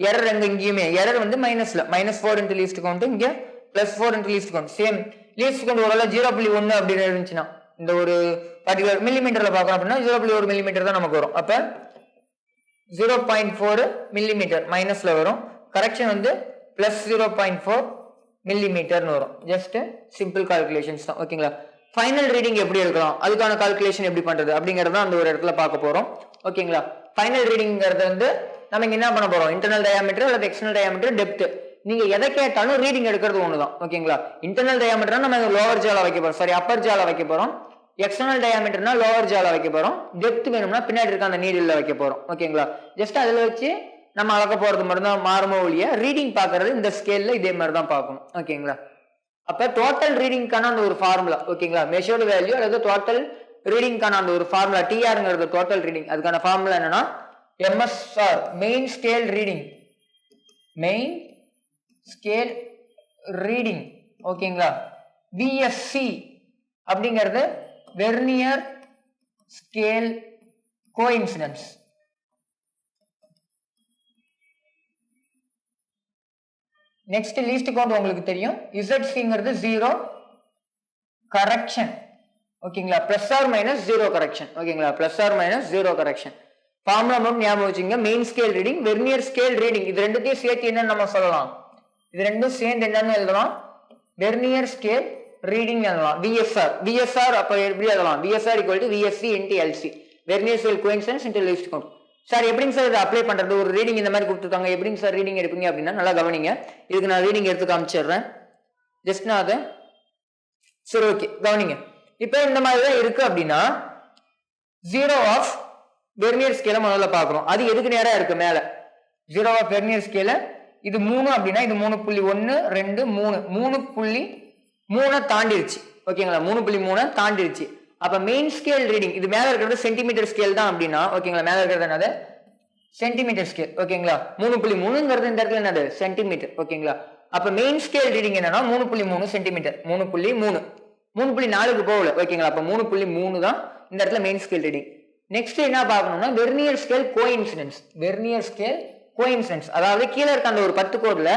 எரர் எங்க இங்கேயுமே எரர் வந்து மைனஸ்ல -4 into least count, இங்க +4 into least count. Same least count ஒருவேளை 0.1 அப்படின்னு இருந்துச்சுன்னா இந்த ஒரு பர்டிகுலர் மில்லிமீட்டர்ல பார்க்கணும் அப்படின்னா 0.1 மில்லிமீட்டர் தான் நமக்கு வரும். அப்ப 0.4 மில்லிமீட்டர் மைனஸ்ல வரும். கரெக்ஷன் வந்து +0.4 மில்லிமீட்டர்னு வரும். ஜஸ்ட் சிம்பிள் கால்குலேஷன்ஸ் தான். ஓகேங்களா? ஃபைனல் ரீடிங் எப்படி எடுக்கலாம், அதுக்கான கால்குலேஷன் எப்படி பண்றது அப்படிங்கறத அந்த ஒரு இடத்துல பார்க்க போறோம். ஓகேங்களா? ஃபைனல் ரீடிங்கிறது வந்து நம்ம இங்க என்ன பண்ண போறோம், இன்டர்னல் டயாமீட்டர் அல்லது எக்ஸ்டர்னல் டயாமீட்டர், டெப்த். நீங்க எதை கேட்டாலும் ரீடிங் எடுக்கிறது ஒண்ணுதான். ஓகேங்களா? இன்டர்னல் டயாமீட்டர் நம்ம லோவர் ஜால வைக்க போறோம், சாரி அப்பர் ஜால வைக்க போறோம். எக்ஸ்டர்னல் டயாமீட்டர்னா லோவர் ஜால வைக்க போறோம். டெப்த் வேணும்னா பின்னாடி இருக்க அந்த நீடில்ல வைக்க போறோம். ஓகேங்களா? ஜஸ்ட் அதுல வச்சு நம்ம அளக்க போறது மட்டும் தான் மாறுமோ ஒழிய ரீடிங் பாக்குறது இந்த ஸ்கேல்ல இதே மாதிரி தான் பார்க்கணும். ஓகேங்களா? அப்ப டோட்டல் ரீடிங்கான அந்த ஒரு ஃபார்முலா, ஓகேங்களா, மெஷர்டு வேல்யூ அல்லது டோட்டல் ரீடிங்கான அந்த ஒரு ஃபார்முலா டிஆர்ங்கிறது டோட்டல் ரீடிங். அதுக்கான ஃபார்முலா என்னன்னா MSR, main scale reading, main scale reading. ஓகேங்களா? விஎஸ்சி அப்படிங்கிறது vernier scale coincidence. Next least count உங்களுக்கு தெரியும். இசட்சிங்கிறது 0 கரெக்ஷன். ஓகேங்களா? Plus or minus 0 correction. ஓகேங்களா? Plus or minus 0 correction. Formula மட்டும் ஞாபகம் வச்சுங்க. Main scale reading, vernier scale reading, இது ரெண்டுத்தையும் சேர்த்து என்னன்னு நம்ம சொல்லலாம், இது ரெண்டும் சேர்ந்து என்னன்னு எழுதலாம், வெர்னியர் ஸ்கேல் ரீடிங் எழுதலாம். விஎஸ்ஆர், விஎஸ்ஆர் அப்ப எப்படி எழுதலாம், VSR equal to VSC into LC, vernier scale coincidence into least count. Sir எப்படிங்க சார் இதை அப்ளை பண்றது, ஒரு ரீடிங் இந்த மாதிரி கொடுத்துருக்காங்க, எப்படிங்க சார் ரீடிங் எடுப்பீங்க அப்படின்னா நல்லா கவனிங்க. இதுக்கு நான் ரீடிங் எடுத்து காமிச்சிடுறேன். ஜஸ்ட் நான் அதை சரி ஓகே கவனிங்க. இப்போ இந்த மாதிரி தான் இருக்கு அப்படின்னா 0 ஆஃப் வெர்னியர் ஸ்கேல முதல்ல பாக்குறோம். அது எதுக்கு நேரா இருக்கு மேல 0 ஆஃப் வெர்னியர் ஸ்கேல இது 3 அப்படின்னா இது 3.1 2 3 3.3 தாண்டிருச்சு. ஓகேங்களா? 3.3 தாண்டிருச்சு. அப்ப மெயின் ஸ்கேல் ரீடிங், இது மேல இருக்கிறது சென்டிமீட்டர் ஸ்கேல் தான் அப்படின்னா, ஓகேங்களா, மேல இருக்கிறது என்னது சென்டிமீட்டர் ஸ்கேல். ஓகேங்களா? 3.3ங்கிறது இந்த இடத்துல என்னது சென்டிமீட்டர். ஓகேங்களா? அப்ப மெயின் ஸ்கேல் ரீடிங் என்னன்னா 3.3 சென்டிமீட்டர், 3.3 3.4க்கு போகல. ஓகேங்களா? அப்ப 3.3 தான் இந்த இடத்துல மெயின் ஸ்கேல் ரீடிங். நெக்ஸ்ட் என்ன பார்க்கணும்னா vernier scale coincidence. Vernier scale coincidence அதாவது கீழே இருக்க அந்த ஒரு 10 கோடுல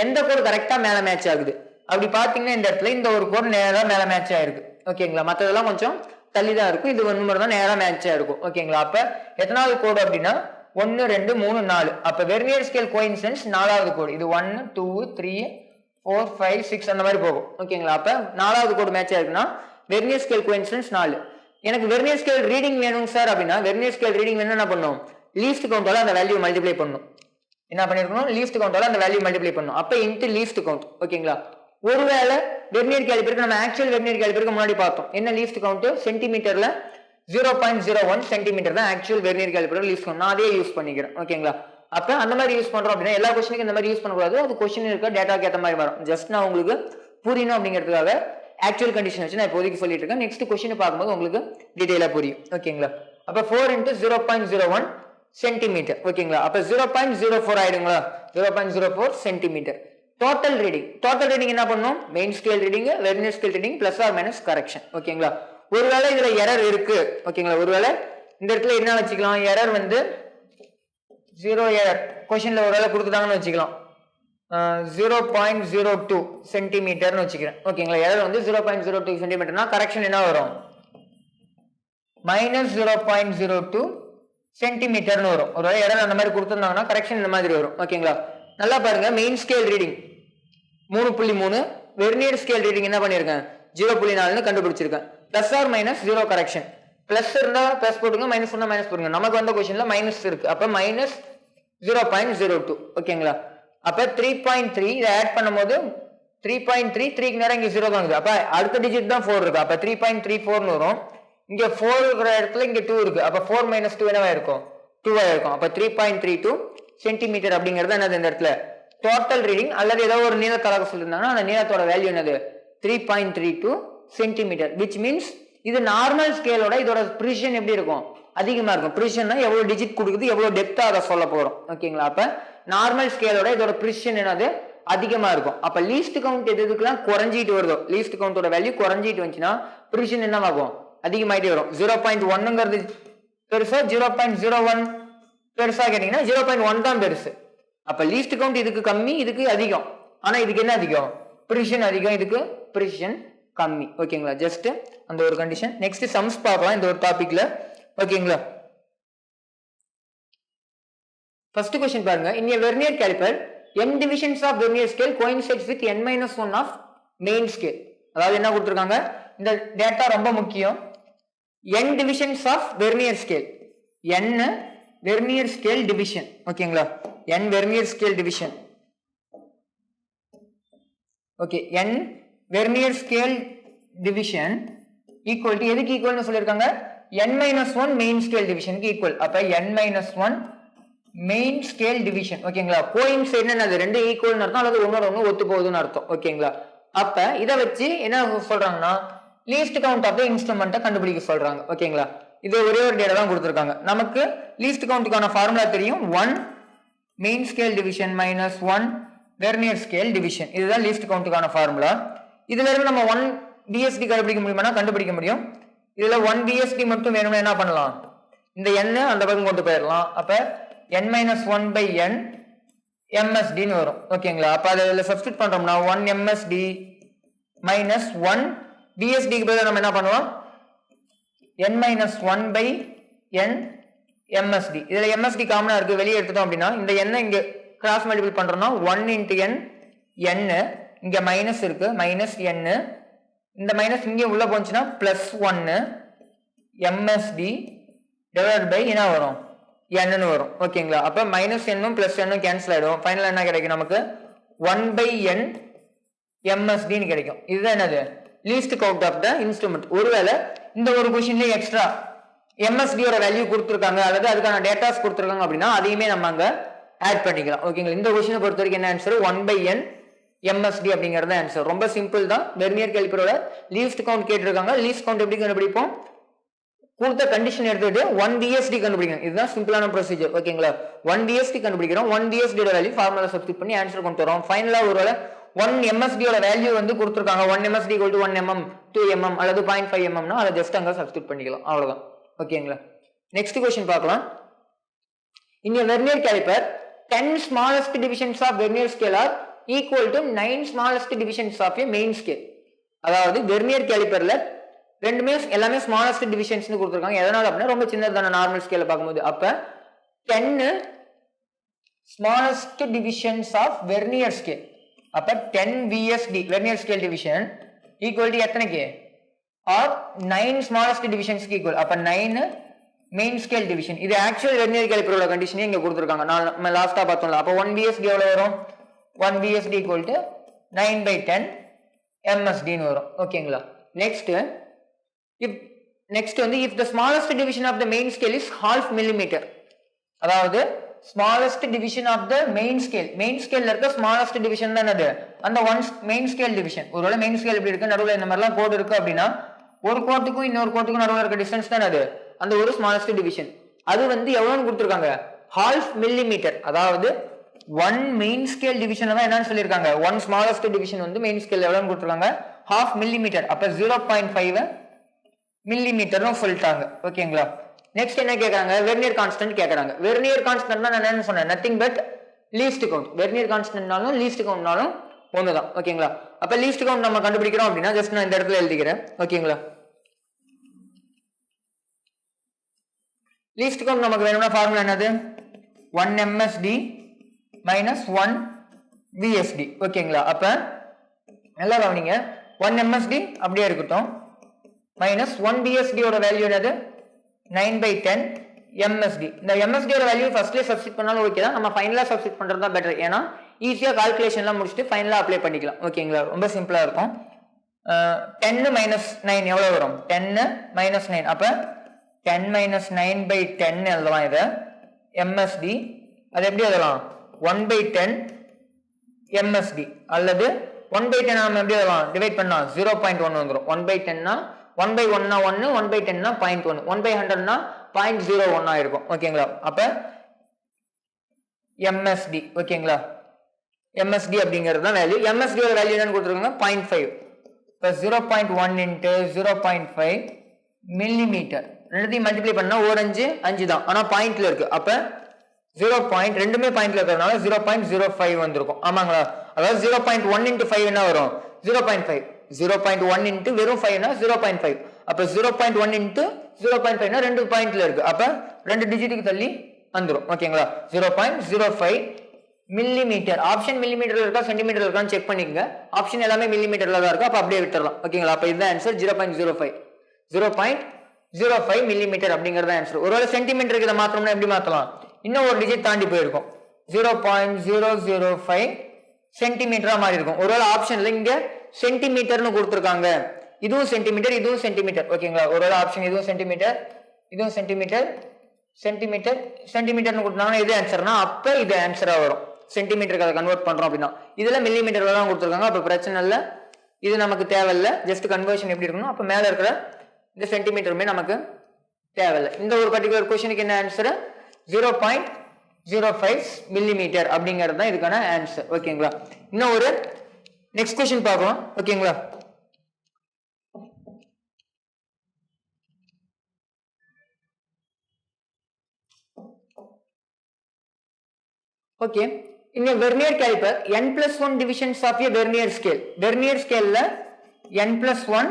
எந்த கோடு கரெக்டா மேல மேட்ச் ஆகுது அப்படி பாத்தீங்கன்னா இந்த இடத்துல இந்த ஒரு கோடு நேரா மேல மேட்ச் ஆயிருக்கு. ஓகேங்களா? மற்றதெல்லாம் கொஞ்சம் தள்ளி தான் இருக்கும், இது ஒன்று மட்டும் தான் நேரா மேட்சா இருக்கும். ஓகேங்களா? அப்ப எத்தனாவது கோடு அப்படின்னா 1 2 3 4. அப்ப வெர்னியர் ஸ்கேல் கோஇன்சிடென்ஸ் 4வது கோடு. இது 1 2 3 4 5 6 அந்த மாதிரி போகும். ஓகேங்களா? அப்ப 4வது கோடு மேட்ச் ஆயிருக்குன்னா வெர்னியர் ஸ்கேல் கோஇன்சிடென்ஸ் 4. எனக்கு வெர்னியர் ஸ்கேல் ரீடிங் வேணும் சார் அப்படின்னா வெர்னியர் ஸ்கேல் ரீடிங் வேணும் என்ன பண்ணும், லீஸ்ட் கவுண்டால அந்த வேல்யூ மல்டிப்ளை பண்ணும். என்ன பண்ணிருக்கணும், லீஸ்ட் கவுண்டால அந்த வேல்யூ மல்டிப்ளை பண்ணும். அப்ப இன்டு லீஸ்ட் கவுண்ட். ஓகேங்களா? ஒருவேளை வெர்னியர் கேலிபருக்கு நம்ம ஆக்சுவல் வெர்னியர் கேலிபருக்கு முன்னாடி பார்த்தோம் என்ன லீஸ்ட் கவுண்ட், சென்டிமீட்டர்ல 0.01 சென்டிமீட்டர் தான் actual vernier calibre least count. நான் அதே யூஸ் பண்ணிக்கிறேன். ஓகேங்களா? அப்ப அந்த மாதிரி யூஸ் பண்றோம் அப்படின்னா எல்லா கொஸ்டினுக்கும் இந்த மாதிரி யூஸ் பண்ணக்கூடாது, அது கொஸ்டின் இருக்க டேட்டாக்கு ஏற்ற மாதிரி வரும். ஜஸ்ட் நான் உங்களுக்கு புரியணும் அப்படிங்கிறதுக்காக ஆக்சுவல் கண்டிஷன் வச்சு நான் இப்போதைக்கு சொல்லிட்டு இருக்கேன். நெக்ஸ்ட் கொஸ்டின் பார்க்கும்போது உங்களுக்கு டீடைலா புரியும். ஓகேங்களா? அப்ப 4 into 0.01 சென்டிமீட்டர். ஓகேங்களா? அப்ப 0.04 ஆயிடுங்களா, 0.04 centimetre. Total reading, total reading என்ன பண்ணும், main scale reading, vernier scale reading plus or minus correction. ஓகேங்களா? ஒருவேளை இதுல எரர் இருக்கு. ஓகேங்களா? ஒருவேளை இந்த இடத்துல என்ன வச்சுக்கலாம், எரர் வந்து 0 எரர் கொஸ்டின்ல ஒருவேளை கொடுத்துட்டாங்கன்னு வச்சுக்கலாம் 0.02 சென்டிமீட்டர்னு வச்சுக்கிறேன். ஓகேங்களா? எரர் வந்து 0.02 சென்டிமீட்டர்னா கரெக்ஷன் என்ன வரும், -0.02 சென்டிமீட்டர்னு வரும். ஒரு எரர் அந்த மாதிரி கொடுத்துருந்தாங்கன்னா கரெக்ஷன் இந்த மாதிரி வரும். ஓகேங்களா? நல்லா பாருங்க, main scale reading 3.3, vernier scale reading என்ன பண்ணிருக்கேன் 0.4 கண்டுபிடிச்சிருக்கேன். Plus or minus 0 correction. Plus இருந்தா பிளஸ் போட்டுங்க, மைனஸ் இருந்தா மைனஸ் போடுங்க. நமக்கு வந்த கொஸ்டின்ல மைனஸ் இருக்கு, அப்ப -0.02. ஓகேங்களா? அப்ப 3.3 இதை ஆட் பண்ணும்போது 3.3 3க்கு நேரம் இங்க 0 தான். அப்ப அடுத்த டிஜிட் தான் 4 இருக்கு, அப்ப 3.34 வரும். இங்க 4 இருக்கிற இடத்துல இங்க 2 இருக்கு, அப்ப 4 - 2 என்னவா இருக்கும், 2 இருக்கும். அப்ப 3.32 சென்டிமீட்டர் அப்படிங்கிறது என்னது இந்த இடத்துல டோட்டல் ரீடிங். அல்லது ஏதோ ஒரு நீளத்தலாக சொல்லியிருந்தாங்கன்னா அந்த நீளத்தோட வேல்யூ என்னது 3.32 சென்டிமீட்டர். விச் மீன்ஸ் இது நார்மல் ஸ்கேலோட இதோட ப்ரிசிஷன் எப்படி இருக்கும், அதிகமா இருக்கும். ப்ரிசிஷன்னா எவ்வளவு டிஜிட் கொடுக்குது, எவ்வளவு டெப்தா அதை சொல்ல போறோம். ஓகேங்களா? அப்ப நார்மல் ஸ்கேலோட இதோட ப்ரிசிஷன் என்னது அதிகமா இருக்கும். அப்ப லீஸ்ட் கவுண்ட் எதுக்கெல்லாம் குறைஞ்சிட்டு வருதோ, லீஸ்ட் கவுண்டோட வேல்யூ குறைஞ்சிட்டு வந்துச்சுன்னா ப்ரிசிஷன் என்னவாகும், அதிகமாயிட்டே வரும். 0.1ங்கிறது பெருசா 0.01 பெருசா கேட்டீங்கன்னா 0.1 தான் பெருசு. அப்ப லீஸ்ட் கவுண்ட் இதுக்கு கம்மி, இதுக்கு அதிகம். ஆனா இதுக்கு என்ன அதிகம், ப்ரிசிஷன் அதிகம், இதுக்கு ப்ரிசிஷன் கம்மி. ஓகேங்களா, ஜஸ்ட் அந்த ஒரு கண்டிஷன். நெக்ஸ்ட் சம்ஸ் பார்க்கலாம் இந்த ஒரு டாபிக்ல. ஓகேங்களா, ஃபர்ஸ்ட் क्वेश्चन பாருங்க. in a vernier caliper n divisions of vernier scale coincides with n-1 of main scale. அதாவது என்ன கொடுத்திருக்காங்க, இந்த டேட்டா ரொம்ப முக்கியம். n divisions of vernier scale, n vernier scale division. ஓகேங்களா, n vernier scale division. Okay, n vernier scale division equal to எதுக்கு ஈக்குவல்னு சொல்லிருக்காங்க, n-1 main scale division க்கு ஈக்குவல். அப்ப n-1 main scale division. ஓகேங்களா, கோயின்சைட்னா அது ரெண்டு ஈக்குவல்னு அர்த்தம், அல்லது ஒன்னோட ஒன்னு ஒத்து போகுதுன்னு அர்த்தம். ஓகேங்களா, அப்ப இத வச்சு என்ன சொல்றாங்கன்னா லீஸ்ட் கவுண்ட் ஆஃப் தி இன்ஸ்ட்ருமெண்ட்டை கண்டுபிடிக்க சொல்றாங்க. ஓகேங்களா, இது ஒரே ஒரு டேட்டா தான் கொடுத்திருக்காங்க. நமக்கு லீஸ்ட் கவுண்ட்டுக்கான ஃபார்முலா தெரியும், 1 main scale division minus 1 vernier scale division. இதுதான் லீஸ்ட் கவுண்ட்டுக்கான ஃபார்முலா. இதுல இருந்து நம்ம 1 பிஎஸ்டி கண்டுபிடிக்க முடியுமா, கண்டுபிடிக்க முடியும். இதுல 1 பிஎஸ்டி மட்டும் வேணும்னா என்ன பண்ணலாம், இந்த n அந்த பக்கம் கொண்டு போயிடலாம். அப்ப n-1 by n msd ன்னு வரும். ஓகேங்களா, அப்ப அதுல சப்ஸ்டிட் பண்றோம்னா 1 msd minus 1 bsd க்கு பதிலா நம்ம என்ன பண்ணுவோம், n-1 by n msd. இதுல msd காமனா இருக்கு, வெளியே எடுத்துட்டோம் அப்படின்னா இந்த n இங்க கிராஸ் மல்டிபிள் பண்றோம்னா 1 into n n, இங்க மைனஸ் இருக்கு மைனஸ் n, இந்த மைனஸ் இங்க உள்ள போச்சுன்னா பிளஸ் 1 msd டிவைட் பை என்ன வரும், n வரும். ஓகேங்களா, அப்ப minus n plus n cancel ஆயிடும். ஃபைனலா என்ன கிடைக்கும் நமக்கு, 1 by n msd ன்னு கிடைக்கும். இதுதான் என்னது, least count of the instrument. ஒருவேளை இந்த ஒரு क्वेश्चनல எக்ஸ்ட்ரா msd ஓட வேல்யூ கொடுத்திருக்காங்க அல்லது அதுக்கான டேட்டாஸ் கொடுத்திருக்காங்க அப்படின்னா அதையுமே நம்ம அங்க ஆட் பண்ணிக்கலாம். ஓகேங்களா, இந்த क्वेश्चனை பொறுத்த வரைக்கும் என்ன ஆன்சர், 1 by n msd அப்படிங்கறது ஆன்சர். ரொம்ப சிம்பிள் தான். வெர்னியர் காலிப்பரோட லீஸ்ட் கவுண்ட் கேட்டிருக்காங்க. லீஸ்ட் கவுண்ட் எப்படி கண்டுபிடிப்போம், கொடுத்த கண்டிஷன் எடுத்துட்டு 1 BSD கண்டுபிடிக்கணும். இதுதான் சிம்பிளான ப்ரொசீஜர். ஓகேங்களா, 1 BSD கண்டுபிடிக்கிறோம். 1 BSD ஓட வேல்யூ ஃபார்முலா சப்ஸ்டிட் பண்ணி ஆன்சர் கொண்டு வரோம். ஃபைனலா ஒருவேளை 1 MSD ஓட வேல்யூ வந்து கொடுத்திருக்காங்க, 1 MSD equal to 1 mm 2 mm அல்லது 0.5 mm னா அதை ஜஸ்ட் அங்க சப்ஸ்டிட் பண்ணிக்கலாம். அவ்வளவுதான். ஓகேங்களா, நெக்ஸ்ட் क्वेश्चन பார்க்கலாம். In a vernier caliper 10 smallest divisions of vernier scale are equal to 9 smallest divisions of a main scale. அதாவது வெர்னியர் காலிப்பர்ல ரெண்டுமே எல்லாமே ஸ்மாலஸ்ட் டிவிஷன்ஸ்னு கொடுத்திருக்காங்க. எதனால அப்படின்னா ரொம்ப சின்னதான நார்மல் ஸ்கேல பார்க்கும்போது. அப்ப 10 smallest divisions of vernier scale. அப்ப 10 VSD vernier scale division equal to எத்தனைக்கு, ஆர் 9 ஸ்மாலஸ்ட் டிவிஷன்ஸ்க்கு ஈக்குவல். அப்ப 9 மெயின் ஸ்கேல் டிவிஷன். இது ஆக்சுவல் வெர்னியர் காலிப்பரோட கண்டிஷனே இங்க கொடுத்திருக்காங்க. நம்ம லாஸ்டா பார்த்தோம்ல. அப்ப 1 BSD எவ்வளவு வரும், 1 BSD equal to 9 by 10 MSD ன்னு வரும். ஓகேங்களா, நெக்ஸ்ட் வந்து if the smallest division of the main scale is half millimeter, அதாவது smallest division of the main scaleல இருக்க smallest division தான் அது அந்த main scale division. ஒருவேளை main scale எப்படி இருக்கு, நடுவுல இந்த மாதிரிலாம் கோடு இருக்கு அப்படின்னா ஒரு கோட்டுக்கும் இன்னொரு கோட்டுக்கும் நடுவுல இருக்க டிஸ்டன்ஸ் தான் அது அந்த ஒரு smallest division. அது வந்து எவ்வளவுன்னு கொடுத்திருக்காங்க, half millimeter. அதாவது 1 main scale division தான் என்னன்னு சொல்லியிருக்காங்க, 1 smallest division வந்து main scale எவ்வளவுன்னு கொடுத்திருக்காங்க, half millimeter. அப்ப 0.5 மில்லிமீட்டர்னு சொல்லிட்டாங்க. ஓகேங்களா, நெக்ஸ்ட் என்ன கேக்குறாங்க, வெர்னியர் கான்ஸ்டன்ட் கேக்குறாங்க. வெர்னியர் கான்ஸ்டன்ட் நான் என்னன்னு சொன்னேன், nothing but least count. Vernier கான்ஸ்டன்ட்னாலும் லீஸ்ட் கவுண்ட்னாலும் ஒண்ணுதான். ஓகேங்களா, அப்ப லீஸ்ட் கவுண்ட் நம்ம கண்டுபிடிக்கிறோம் அப்படின்னா ஜஸ்ட் நான் இந்த இடத்துல எழுதிக்கிறேன். ஓகேங்களா, லீஸ்ட் கவுண்ட் நமக்கு வேணும்னா ஃபார்முலா என்னது, 1 MSD minus 1 VSD. ஓகேங்களா, அப்ப நல்லா கவனிங்க, 1 MSD அப்படியே இருக்கட்டும் மைனஸ் 1 BSD ஓட வேல்யூ என்னது, 9 by 10 MSD. இந்த MSD ஓட வேல்யூ ஃபர்ஸ்ட்லயே சப்ஸ்டிட் பண்ணாலும் ஓகே தான், நம்ம ஃபைனலா சப்ஸ்டிட் பண்றது தான் பெட்டர். ஏன்னா ஈஸியா கால்குலேஷன்லாம் முடிச்சுட்டு ஃபைனலா அப்ளை பண்ணிக்கலாம். ஓகேங்களா, ரொம்ப சிம்பிளா இருக்கும். 10 minus 9 எவ்வளவு வரும், 10 minus 9. அப்ப 10 minus 9 by 10 எழுதலாம். இதை MSD அது எப்படி எழுதலாம், 1 by 10 MSD அல்லது 1 by 10 நம்ம எப்படி எழுதலாம், டிவைட் பண்ணா 0.1 வந்துரும். 1 by 10 னா 1 by 1 னா 1, 1 by 10 னா 0.1, 1 by 100 னா 0.01 இருக்கும். ஓகேங்களா, அப்ப MSD. ஓகேங்களா, MSD அப்படிங்கிறது தான் வேல்யூ. MSD ஓட வேல்யூ என்னன்னு கொடுத்துருக்காங்க 0.5. இப்போ 0.1 இன்ட்டு 0.5 மில்லிமீட்டர் ரெண்டுத்தையும் மல்டிப்ளை பண்ணா ஒரு 5 தான், ஆனா பாயிண்ட்ல இருக்கு. அப்ப 0. ரெண்டுமே பாயிண்ட்ல இருக்கிறதுனால 0.05 வந்திருக்கும். ஆமாங்களா? அதாவது 0.1 இன்ட்டு 5 என்ன வரும்? 0.5. 0.1 இன்ட்டு வெறும் 5னா 0.5. அப்ப 0.1 இன்ட்டு 0.5னா ரெண்டு பாயிண்ட்ல இருக்கு. அப்ப ரெண்டு டிஜிட்டுக்கு தள்ளி வந்துடும். ஓகேங்களா? 0.05 மில்லிமீட்டர். ஆப்ஷன் மில்லிமீட்டர்ல இருக்கா சென்டிமீட்டர்ல இருக்கான்னு செக் பண்ணிக்கங்க. ஆப்ஷன் எல்லாமே மில்லிமீட்டர்ல தான் இருக்கு. அப்ப அப்படியே விட்டுறலாம். ஓகேங்களா? அப்ப இதுதான் ஆன்சர் 0.05. 0.05 மில்லிமீட்டர் அப்படிங்கறது ஆன்சர். ஒருவேளை சென்டிமீட்டருக்கு இதை மாத்தணும்னா எப்படி மாத்தலாம்? இன்னும் ஒரு டிஜிட் தாண்டி போயிருக்கும். 0.005 சென்டிமீட்டரா மாறி இருக்கும். ஒருவேளை ஆப்ஷன்ல இங்க சென்டிமீட்டர்னு கொடுத்துருக்காங்க. இதுவும் சென்டிமீட்டர், இதுவும் சென்டிமீட்டர். ஓகேங்களா? ஒருவேளை ஆப்ஷன் இதுவும் சென்டிமீட்டர், இதுவும் சென்டிமீட்டர், சென்டிமீட்டர், சென்டிமீட்டர்னு கொடுத்தாங்கன்னா இது ஆன்சர்னா அப்ப இது ஆன்சரா வரும். சென்டிமீட்டருக்கு அதை கன்வெர்ட் பண்றோம் அப்படின்னா. இதுல மில்லிமீட்டர்ல தான் கொடுத்துருக்காங்க. அப்ப பிரச்சனை இல்லை, இது நமக்கு தேவையில்லை. ஜஸ்ட் கன்வர்ஷன் எப்படி இருக்கணும், அப்ப மேல இருக்கிற இந்த சென்டிமீட்டருமே நமக்கு தேவையில்லை. இந்த ஒரு பர்டிகுலர் கொஸ்டினுக்கு என்ன ஆன்சர்? 0.05 மில்லிமீட்டர் அப்படிங்கிறது தான் இதுக்கான ஆன்சர். ஓகேங்களா? இன்னும் ஒரு நெக்ஸ்ட் கொஸ்டின் பார்க்கலாம். ஓகேங்களா? Okay, in a vernier caliper n+1 divisions of a vernier scale. vernier scale n+1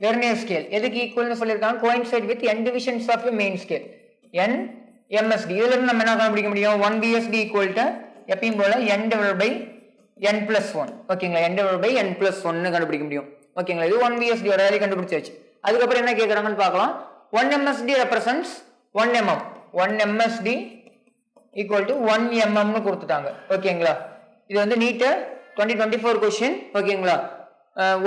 vernier scale எதுக்கு ஈக்குவல்னு சொல்லிருக்காங்க? coincide with n divisions of a main scale. n MSD. இதுல இருந்து நம்ம என்ன கண்டுபிடிக்க முடியும்? 1 VSD equal to எப்பயும் போல n divided by n+1. ஓகேங்களா? n divided by n+1 கண்டுபிடிக்க முடியும். ஓகேங்களா? இது 1 VSD ஓட வேல்யூ கண்டுபிடிச்சாச்சு. அதுக்கப்புறம் என்ன கேக்குறாங்கன்னு பார்க்கலாம். 1 MSD represents 1 mm. 1 MSD equal to 1 mm னு கொடுத்துட்டாங்க. ஓகேங்களா? இது வந்து நீட் 2024 क्वेश्चन. ஓகேங்களா?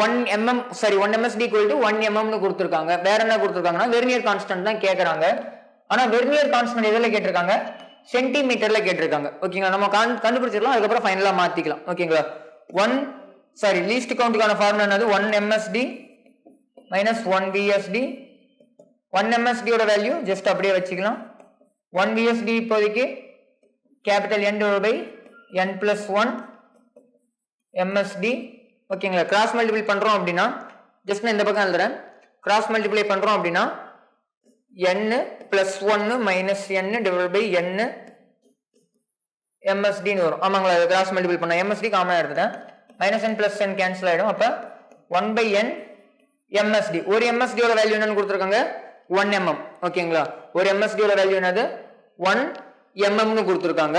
1 mm sorry 1 MSD equal to 1 mm னு கொடுத்திருக்காங்க. வேற என்ன கொடுத்திருக்காங்கன்னா வெர்னியர் கான்ஸ்டன்ட் தான் கேக்குறாங்க. ஆனா வெர்னியர் கான்ஸ்டன்ட் எதுல கேட்டிருக்காங்க? சென்டிமீட்டர்ல கேட்டிருக்காங்க. ஓகேங்களா? நம்ம கண்டுபிடிச்சிடலாம், அதுக்கு அப்புறம் ஃபைனலா மாத்திக்கலாம். ஓகேங்களா? 1 சாரி லீஸ்ட் கவுண்ட்கான ஃபார்முலா என்னது? 1 MSD minus 1 VSD. 1 MSD ஓட வேல்யூ ஜஸ்ட் அப்படியே வச்சுக்கலாம். 1 VSD இப்போதைக்கு capital N divided by n+1 MSD. ஓகேங்களா? கிராஸ் மல்டிப்ளை பண்றோம் அப்படின்னா ஜஸ்ட் நான் இந்த பக்கம் எழுதுறேன். கிராஸ் மல்டிப்ளை பண்றோம் அப்படின்னா n +1 minus n divided by n MSD னு வரும். ஆமாங்களா? கிராஸ் மல்டிப்ளை பண்ணா MSD காமனா எடுத்துட்டேன். -n + n கேன்சல் ஆயிடும். அப்ப 1/n MSD. ஒரு MSD ஓட வேல்யூ என்னன்னு கொடுத்திருக்காங்க? 1 mm. ஓகேங்களா? ஒரு MSD ஓட வேல்யூ என்னது? 1 mm னு கொடுத்திருக்காங்க.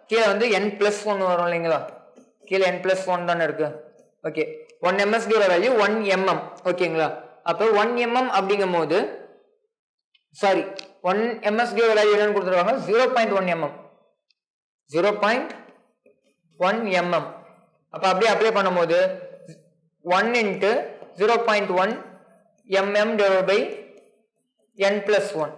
கீழ வந்து n+1 வரும் இல்லைங்களா? கீழ n+1 தானே இருக்கு. ஓகே, 1 MSD ஓட வேல்யூ 1 mm. ஓகேங்களா? அப்ப 1 mm அப்படிங்கும்போது சாரி 1 MSD ஓட வேல்யூ என்னன்னு கொடுத்திருக்காங்க? 0.1 mm. 0.1 mm. அப்ப அப்படியே அப்ளை பண்ணும்போது 1 into 0.1 mm divided by n+1.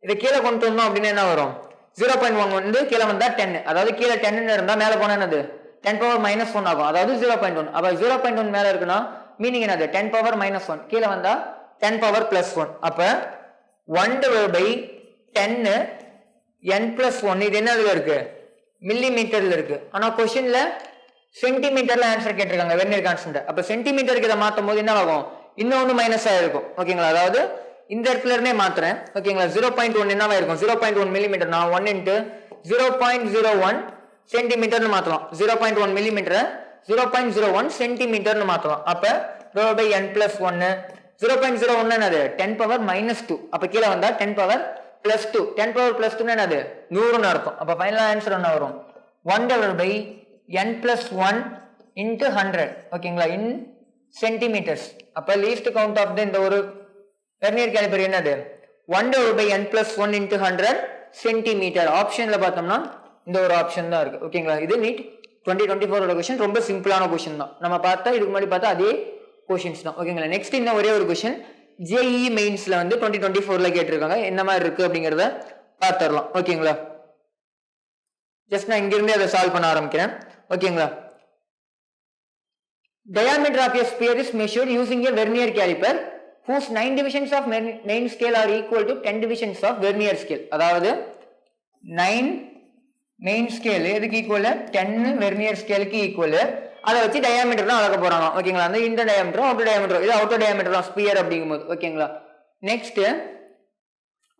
இதை கீழே கொண்டு வந்தோம் அப்படின்னா என்ன வரும்? 0.1 வந்து கீழே வந்தா 10. அதாவது கீழே 10 இருந்தா மேல போனா என்னது? 10⁻⁻1 ஆகும். அதாவது 0.1. அப்ப 0.1 மேல இருக்குன்னா மீனிங் என்னது? 10⁻⁻1. கீழே வந்தா 10⁻+1. அப்ப 1 divided by 10 n+1. இது என்னதுல இருக்கு? மில்லிமீட்டர்ல இருக்கு. ஆனா क्वेश्चनல சென்டிமீட்டர்ல ஆன்சர் கேட்டிருக்காங்க வெர்னியர் கான்ஸ்டன்ட். அப்ப சென்டிமீட்டருக்கு இதை மாத்தும் போது என்ன ஆகும்? இன்னொன்னு மைனஸா இருக்கும். ஓகேங்களா? அதாவது இந்த இடத்துல இருந்தே மாத்துறேன். ஓகேங்களா? 0.1 என்னவா இருக்கும்? 0.1 மில்லிமீட்டர். நான் 1 into 0.01 சென்டிமீட்டர்னு மாத்தலாம். 0.1 மில்லிமீட்டர் 0.01 சென்டிமீட்டர்னு மாத்தலாம். அப்ப divided by n+1. 0.01 என்னது? 10⁻⁻2. அப்ப கீழே வந்தா 10⁻+2. 10⁻+2 என்னது? 100ன்னு அர்த்தம். அப்ப ஃபைனல் ஆன்சர் என்ன வரும்? 1 divided by n+1 into 100. ஓகேங்களா? இன் சென்டிமீட்டர்ஸ். அப்ப லீஸ்ட் கவுண்ட் ஆஃப் இந்த ஒரு வெர்னியர் கேலிபர் என்னது? 1 divided by n+1 into 100 centimetre. ஆப்ஷன்ல பார்த்தோம்னா இந்த ஒரு ஆப்ஷன் தான் இருக்கு. ஓகேங்களா? இது நீட் 2024 ஓட क्वेश्चन. ரொம்ப சிம்பிளான क्वेश्चन தான். நம்ம பார்த்தா இதுக்கு முன்னாடி பார்த்தா அதே क्वेश्चंस தான். ஓகேங்களா? நெக்ஸ்ட் இன்னும் ஒரே ஒரு क्वेश्चन JEE மெயின்ஸ்ல வந்து 2024ல கேட்டிருக்காங்க. என்ன மாதிரி இருக்கு அப்படிங்கறத பார்த்தறலாம். ஓகேங்களா? ஜஸ்ட் நான் இங்க இருந்து அதை சால்வ் பண்ண ஆரம்பிக்கிறேன். ஓகேங்களா? Diameter of a sphere is measured using a vernier caliper whose 9 divisions of main scale are equal to 10 divisions of vernier scale. அதாவது 9 மெயின் ஸ்கேல் எதுக்கு ஈக்குவல் 10 வெர்னியர் ஸ்கேலுக்கு ஈக்குவல் அதை வச்சு டயாமீட்டர் தான் அளக்க போறாங்க ஓகேங்களா அந்த இந்த டயாமீட்டர் அவுட்டர் டயாமீட்டர் இது அவுட்டர் டயாமீட்டர் தான் ஸ்பியர் அப்படிங்கும்போது ஓகேங்களா next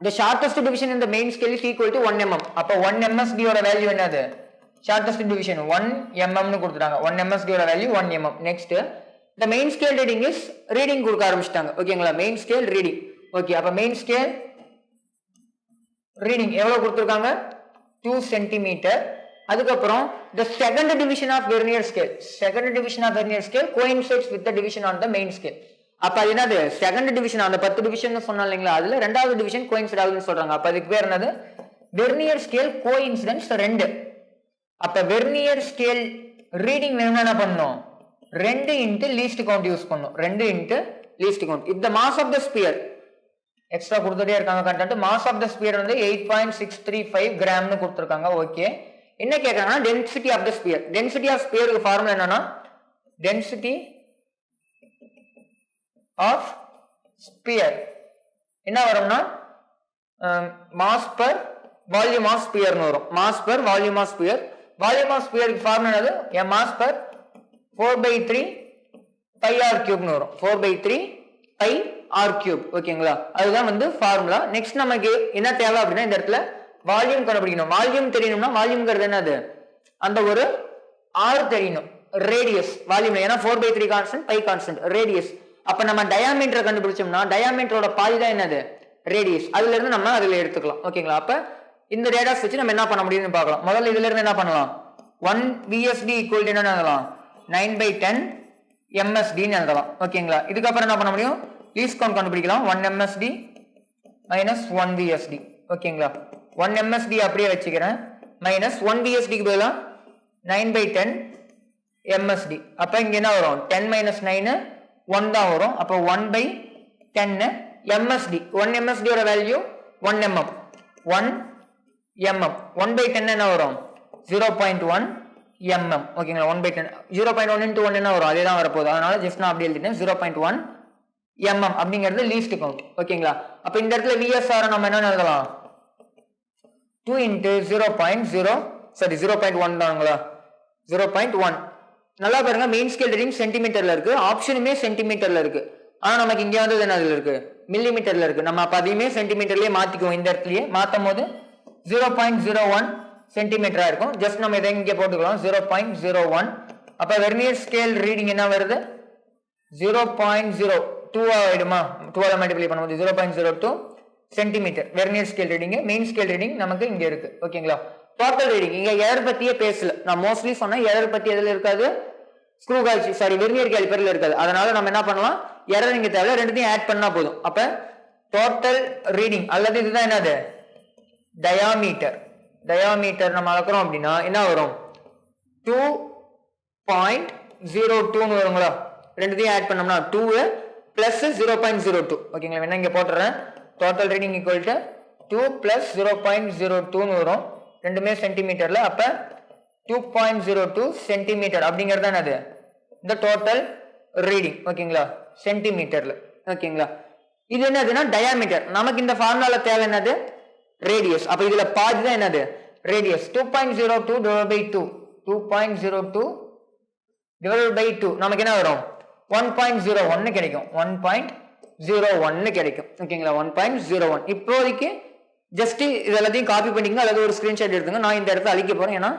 the shortest division in the main scale is equal to 1 mm அப்ப 1 MSD ஓட வேல்யூ என்னது shortest division 1 mm னு கொடுத்துட்டாங்க 1 MSD ஓட value 1 mm next the main scale reading is reading கொடுக்க ஆரம்பிச்சிட்டாங்க ஓகேங்களா main scale reading ஓகே அப்ப main scale reading எவ்வளவு கொடுத்திருக்காங்க 2 cm அதுக்கு அப்புறம் the second division of vernier scale coincides with the division on the main scale அப்ப அது என்னது செகண்ட் டிவிஷன் அந்த 10 டிவிஷன் சொன்னா இல்லைங்களா அதுல ரெண்டாவது டிவிஷன் கோயின்சிட் ஆகுதுன்னு சொல்றாங்க அப்ப அதுக்கு பேர் என்னது வெர்னியர் ஸ்கேல் கோயின்சிடென்ஸ் 2 அப்ப வெர்னியர் ஸ்கேல் ரீடிங் வேணும்னா என்ன பண்ணணும் 2 இன்டு லீஸ்ட் கவுண்ட் யூஸ் பண்ணணும் 2 into least count if the mass of the sphere extra கொடுத்துட்டே இருக்காங்க content mass of the sphere வந்து 8.635 கிராம்னு கொடுத்திருக்காங்க ஓகே என்ன கேக்குறாங்கன்னா density of the sphere density of sphere க்கு ஃபார்முலா என்னன்னா density of sphere என்ன வரும்னா mass per volume of sphere னு வரும் mass per volume of sphere க்கு ஃபார்முலா என்னது a mass per 4/3 pi r cube னு வரும் 4/3 pi r cube ஓகேங்களா அதுதான் வந்து ஃபார்முலா நெக்ஸ்ட் நமக்கு என்ன தேவை அப்படினா இந்த இடத்துல வால்யூம் கண்டுபிடிக்கணும் வால்யூம் தெரியணும்னா வால்யூம்ங்கிறது என்னது அந்த ஒரு r தெரியணும் ரேடியஸ் வால்யூம் ஏனா 4/3 கான்ஸ்டன்ட் pi கான்ஸ்டன்ட் ரேடியஸ் அப்ப நம்ம டயாமீட்டர் கண்டுபிடிச்சோம்னா டயாமீட்டரோட பாதி தான் என்னது ரேடியஸ் அதுல இருந்து நம்ம அதுல எடுத்துக்கலாம் ஓகேங்களா அப்ப இந்த ரேடாஸ் வச்சு நம்ம என்ன பண்ண முடியும்னு பார்க்கலாம் முதல்ல இதுல இருந்து என்ன பண்ணலாம் 1 VSD ஈக்குவல் டு என்ன எழுதலாம் 9/10 MSD ன்னு எழுதலாம் ஓகேங்களா இதுக்கு அப்புறம் என்ன பண்ண முடியும் லீஸ்ட் கவுண்ட் கண்டுபிடிக்கலாம் 1 MSD minus 1 VSD ஓகேங்களா 1 MSD அப்படியே வச்சுக்கிறேன் minus 1 VSD க்கு பதிலா 9/10 MSD அப்ப இங்க என்ன வரும் 10 minus 9 1 தான் வரும் அப்ப 1/10 MSD 1 MSD ஓட வேல்யூ 1 mm 1 mm 1/10 என்ன வரும் 0.1 mm ஓகேங்களா 1/10 0.1 into 1 என்ன வரும் அதே தான் வரப்போகுது அதனால ஜஸ்ட் நான் அப்படியே எழுதிட்டேன் 0.1 mm அப்படிங்கிறது லீஸ்ட் கவுண்ட் ஓகேங்களா அப்ப இந்த இடத்துல VSR நம்ம என்ன எழுதலாம் 2 into 0.1 தாங்களா 0.1 நல்லா பாருங்க மெயின் ஸ்கேல் ரீடிங் சென்டிமீட்டர்ல இருக்கு ஆப்ஷனுமே சென்டிமீட்டர்ல இருக்கு ஆனா நமக்கு இங்க வந்து என்னதுல இருக்கு மில்லிமீட்டர்ல இருக்கு நம்ம அப்ப அதையுமே சென்டிமீட்டர்லயே மாத்திக்குவோம் இந்த இடத்துலயே மாத்தும் போது 0.01 சென்டிமீட்டரா இருக்கும் ஜஸ்ட் நம்ம இதை இங்க போட்டுக்கலாம் 0.01 அப்ப வெர்னியர் ஸ்கேல் ரீடிங் என்ன வருது 0.02 ஆயிடுமா 12 மல்டிப்ளை பண்ணும்போது 0.02 centimetre vernier scale reading main scale reading நமக்கு இங்க இருக்கு ஓகேங்களா டோட்டல் ரீடிங் இங்க எரர் பத்தியே பேசல நான் மோஸ்ட்லி சொன்னா எரர் பத்தி எதுல இருக்காது ஸ்க்ரூ காஜ் வெர்னியர் கேலிப்பர்ல இருக்காது அதனால நம்ம என்ன பண்ணலாம் எரர் இங்க தேவை ரெண்டுத்தையும் ஆட் பண்ணா போதும் அப்ப டோட்டல் ரீடிங் அல்லது இதுதான் என்னது டயாமீட்டர் நம்ம அளக்குறோம் அப்படின்னா என்ன வரும் 2.02 னு வருங்களா ரெண்டுத்தையும் ஆட் பண்ணோம்னா 2 plus 0.02 ஓகேங்களா வேணா இங்க போட்டுறேன் total reading equal to 2 plus 0.02 னு வரும் ரெண்டுமே சென்டிமீட்டர்ல அப்ப 2.02 சென்டிமீட்டர் அப்படிங்கிறது என்னது இந்த டோட்டல் ரீடிங் ஓகேங்களா சென்டிமீட்டர்ல ஓகேங்களா இது என்னதுன்னா டயாமீட்டர் நமக்கு இந்த ஃபார்முலால தேவை என்னது ரேடியஸ் அப்ப இதுல பாதி தான் என்னது radius 2.02 divided by 2 2.02 divided by 2 நமக்கு என்ன வரும் 1.01 கிடைக்கும் 1.01 கிடைக்கும் ஓகேங்களா 1.01 இப்போதைக்கு ஜஸ்ட் இது எல்லாத்தையும் காப்பி பண்ணிங்க அல்லது ஒரு ஸ்கிரீன்ஷாட் எடுத்துங்க நான் இந்த இடத்துல அழிக்க போறேன் ஏன்னா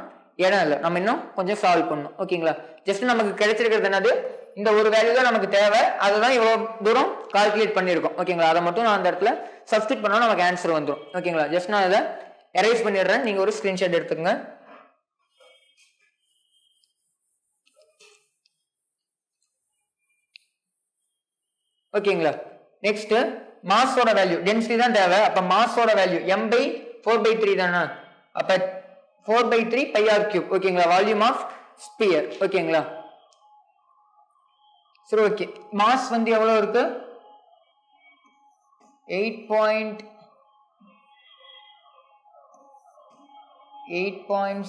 இடம் இல்லை நம்ம இன்னும் கொஞ்சம் சால்வ் பண்ணணும் ஓகேங்களா ஜஸ்ட் நமக்கு கிடைச்சிருக்கிறது என்னது இந்த ஒரு வேல்யூ தான் நமக்கு தேவை அதுதான் இவ்வளவு தூரம் கால்குலேட் பண்ணியிருக்கோம் ஓகேங்களா அதை மட்டும் நான் அந்த இடத்துல சப்ஸ்டிட் பண்ணா நமக்கு ஆன்சர் வந்துடும் ஓகேங்களா ஜஸ்ட் நான் அதை எரேஸ் பண்ணிடுறேன் நீங்க ஒரு ஸ்கிரீன்ஷாட் எடுத்துக்கங்க ஓகேங்களா நெக்ஸ்ட் மாஸோட வேல்யூ டென்சிட்டி தான் தேவை அப்ப மாஸோட வேல்யூ m/4/3 தானே அப்ப 4/3 pi r cube ஓகேங்களா வால்யூம் ஆஃப் ஸ்பியர் ஓகேங்களா சரி ஓகே மாஸ் வந்து எவ்வளவு இருக்கு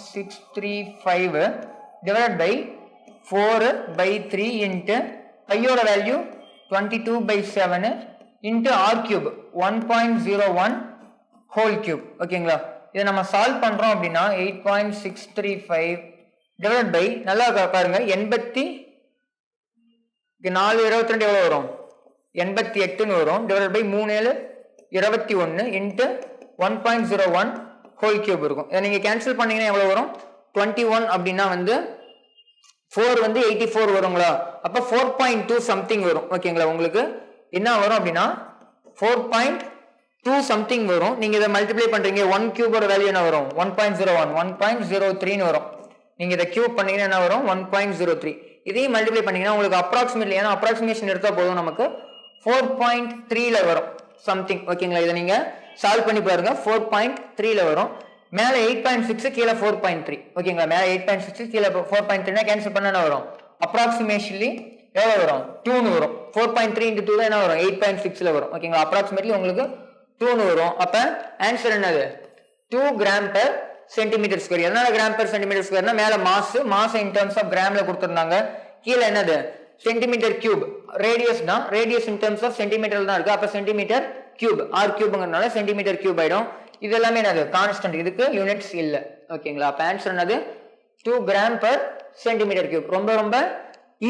8.635 divided by 4/3 into pi ஓட value 22/7 into r cube 1.01 whole cube ஓகேங்களா இதை நம்ம சால்வ் பண்றோம் அப்படின்னா 8.635 டிவைட் பை நல்லா பாருங்க 4 22 எவ்வளவு வரும் 88 வரும் divide by 3 7 21 into 1.01 whole cube இருக்கும். இதை நீங்க கேன்சல் பண்ணீங்கன்னா எவ்வளவு வரும் 21 அப்படின்னா வந்து 4 வந்து 84 வருங்களா, அப்ப 4.2 சம்திங் வரும். ஓகேங்களா, உங்களுக்கு என்ன வரும் அப்படின்னா 4.2 சம்திங் வரும். நீங்க இதை மல்டிப்ளை பண்றீங்க 1 கியூபோட வேல்யூ என்ன வரும் 1.01 1.03 வரும். நீங்க இதை கியூப் பண்ணீங்கன்னா என்ன வரும் 1.03. இதையும் மல்டிப்ளை பண்ணீங்கன்னா உங்களுக்கு அப்ராக்சிமேட்லி, ஏன்னா அப்ராக்சிமேஷன் எடுத்தா போதும் நமக்கு 4.3ல வரும் சம்திங். ஓகேங்களா, இதை நீங்க சால்வ் பண்ணி பாருங்க 4.3ல வரும். மேல 8.6 கீழே 4.3. ஓகேங்களா, மேல 8.6 கீழே 4.3 கேன்சல் பண்ண என்ன வரும் அப்ராக்சிமேட்லி எவ்வளவு வரும் 2 வரும். 4.3 into 2 என்ன வரும் 8.6ல வரும். ஓகேங்களா, அப்ராக்சிமேட்லி உங்களுக்கு 2 வரும். அப்ப ஆன்சர் என்னது 2 கிராம் பெர் சென்டிமீட்டர் ஸ்கொயர். எதனால கிராம் பெர் சென்டிமீட்டர் ஸ்கொயர்னா மேல மாஸ் இன் டர்ம்ஸ் ஆஃப் கிராம்ல கொடுத்திருந்தாங்க, கீழே என்னது சென்டிமீட்டர் கியூப். ரேடியஸ் தான், radius in terms of centimetre தான் இருக்கு. அப்ப சென்டிமீட்டர் கியூப் ஆர் கியூப்ங்கிறதுனால சென்டிமீட்டர் கியூப் ஆயிடும். இது எல்லாமே என்னது கான்ஸ்டன்ட், இதுக்கு யூனிட்ஸ் இல்ல. ஓகேங்களா, அப்ப ஆன்சர் என்னது 2 கிராம் பெர் சென்டிமீட்டர் கியூப். ரொம்ப ரொம்ப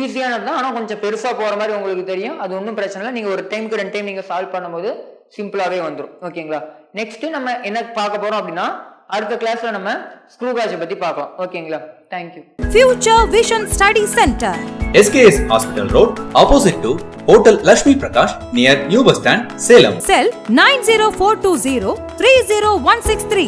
ஈஸியானது தான், ஆனா கொஞ்சம் பெருசா போற மாதிரி உங்களுக்கு தெரியும். அது ஒன்றும் பிரச்சனை இல்லை, நீங்க ஒரு டைமுக்கு 2 டைம் நீங்க சால்வ் பண்ணும்போது சிம்பிளாவே வந்துடும். ஓகேங்களா, நெக்ஸ்ட் நம்ம என்ன பார்க்க போறோம் அப்படின்னா அடுத்த கிளாஸ்ல நம்ம ஸ்க்ரூ காஜ் பத்தி பார்க்கலாம். ஓகேங்களா, thank you. Future Vision Study Center, SKS Hospital Road, opposite to Hotel Lakshmi Prakash, near New Bus Stand, Salem. Cell 90420 30163.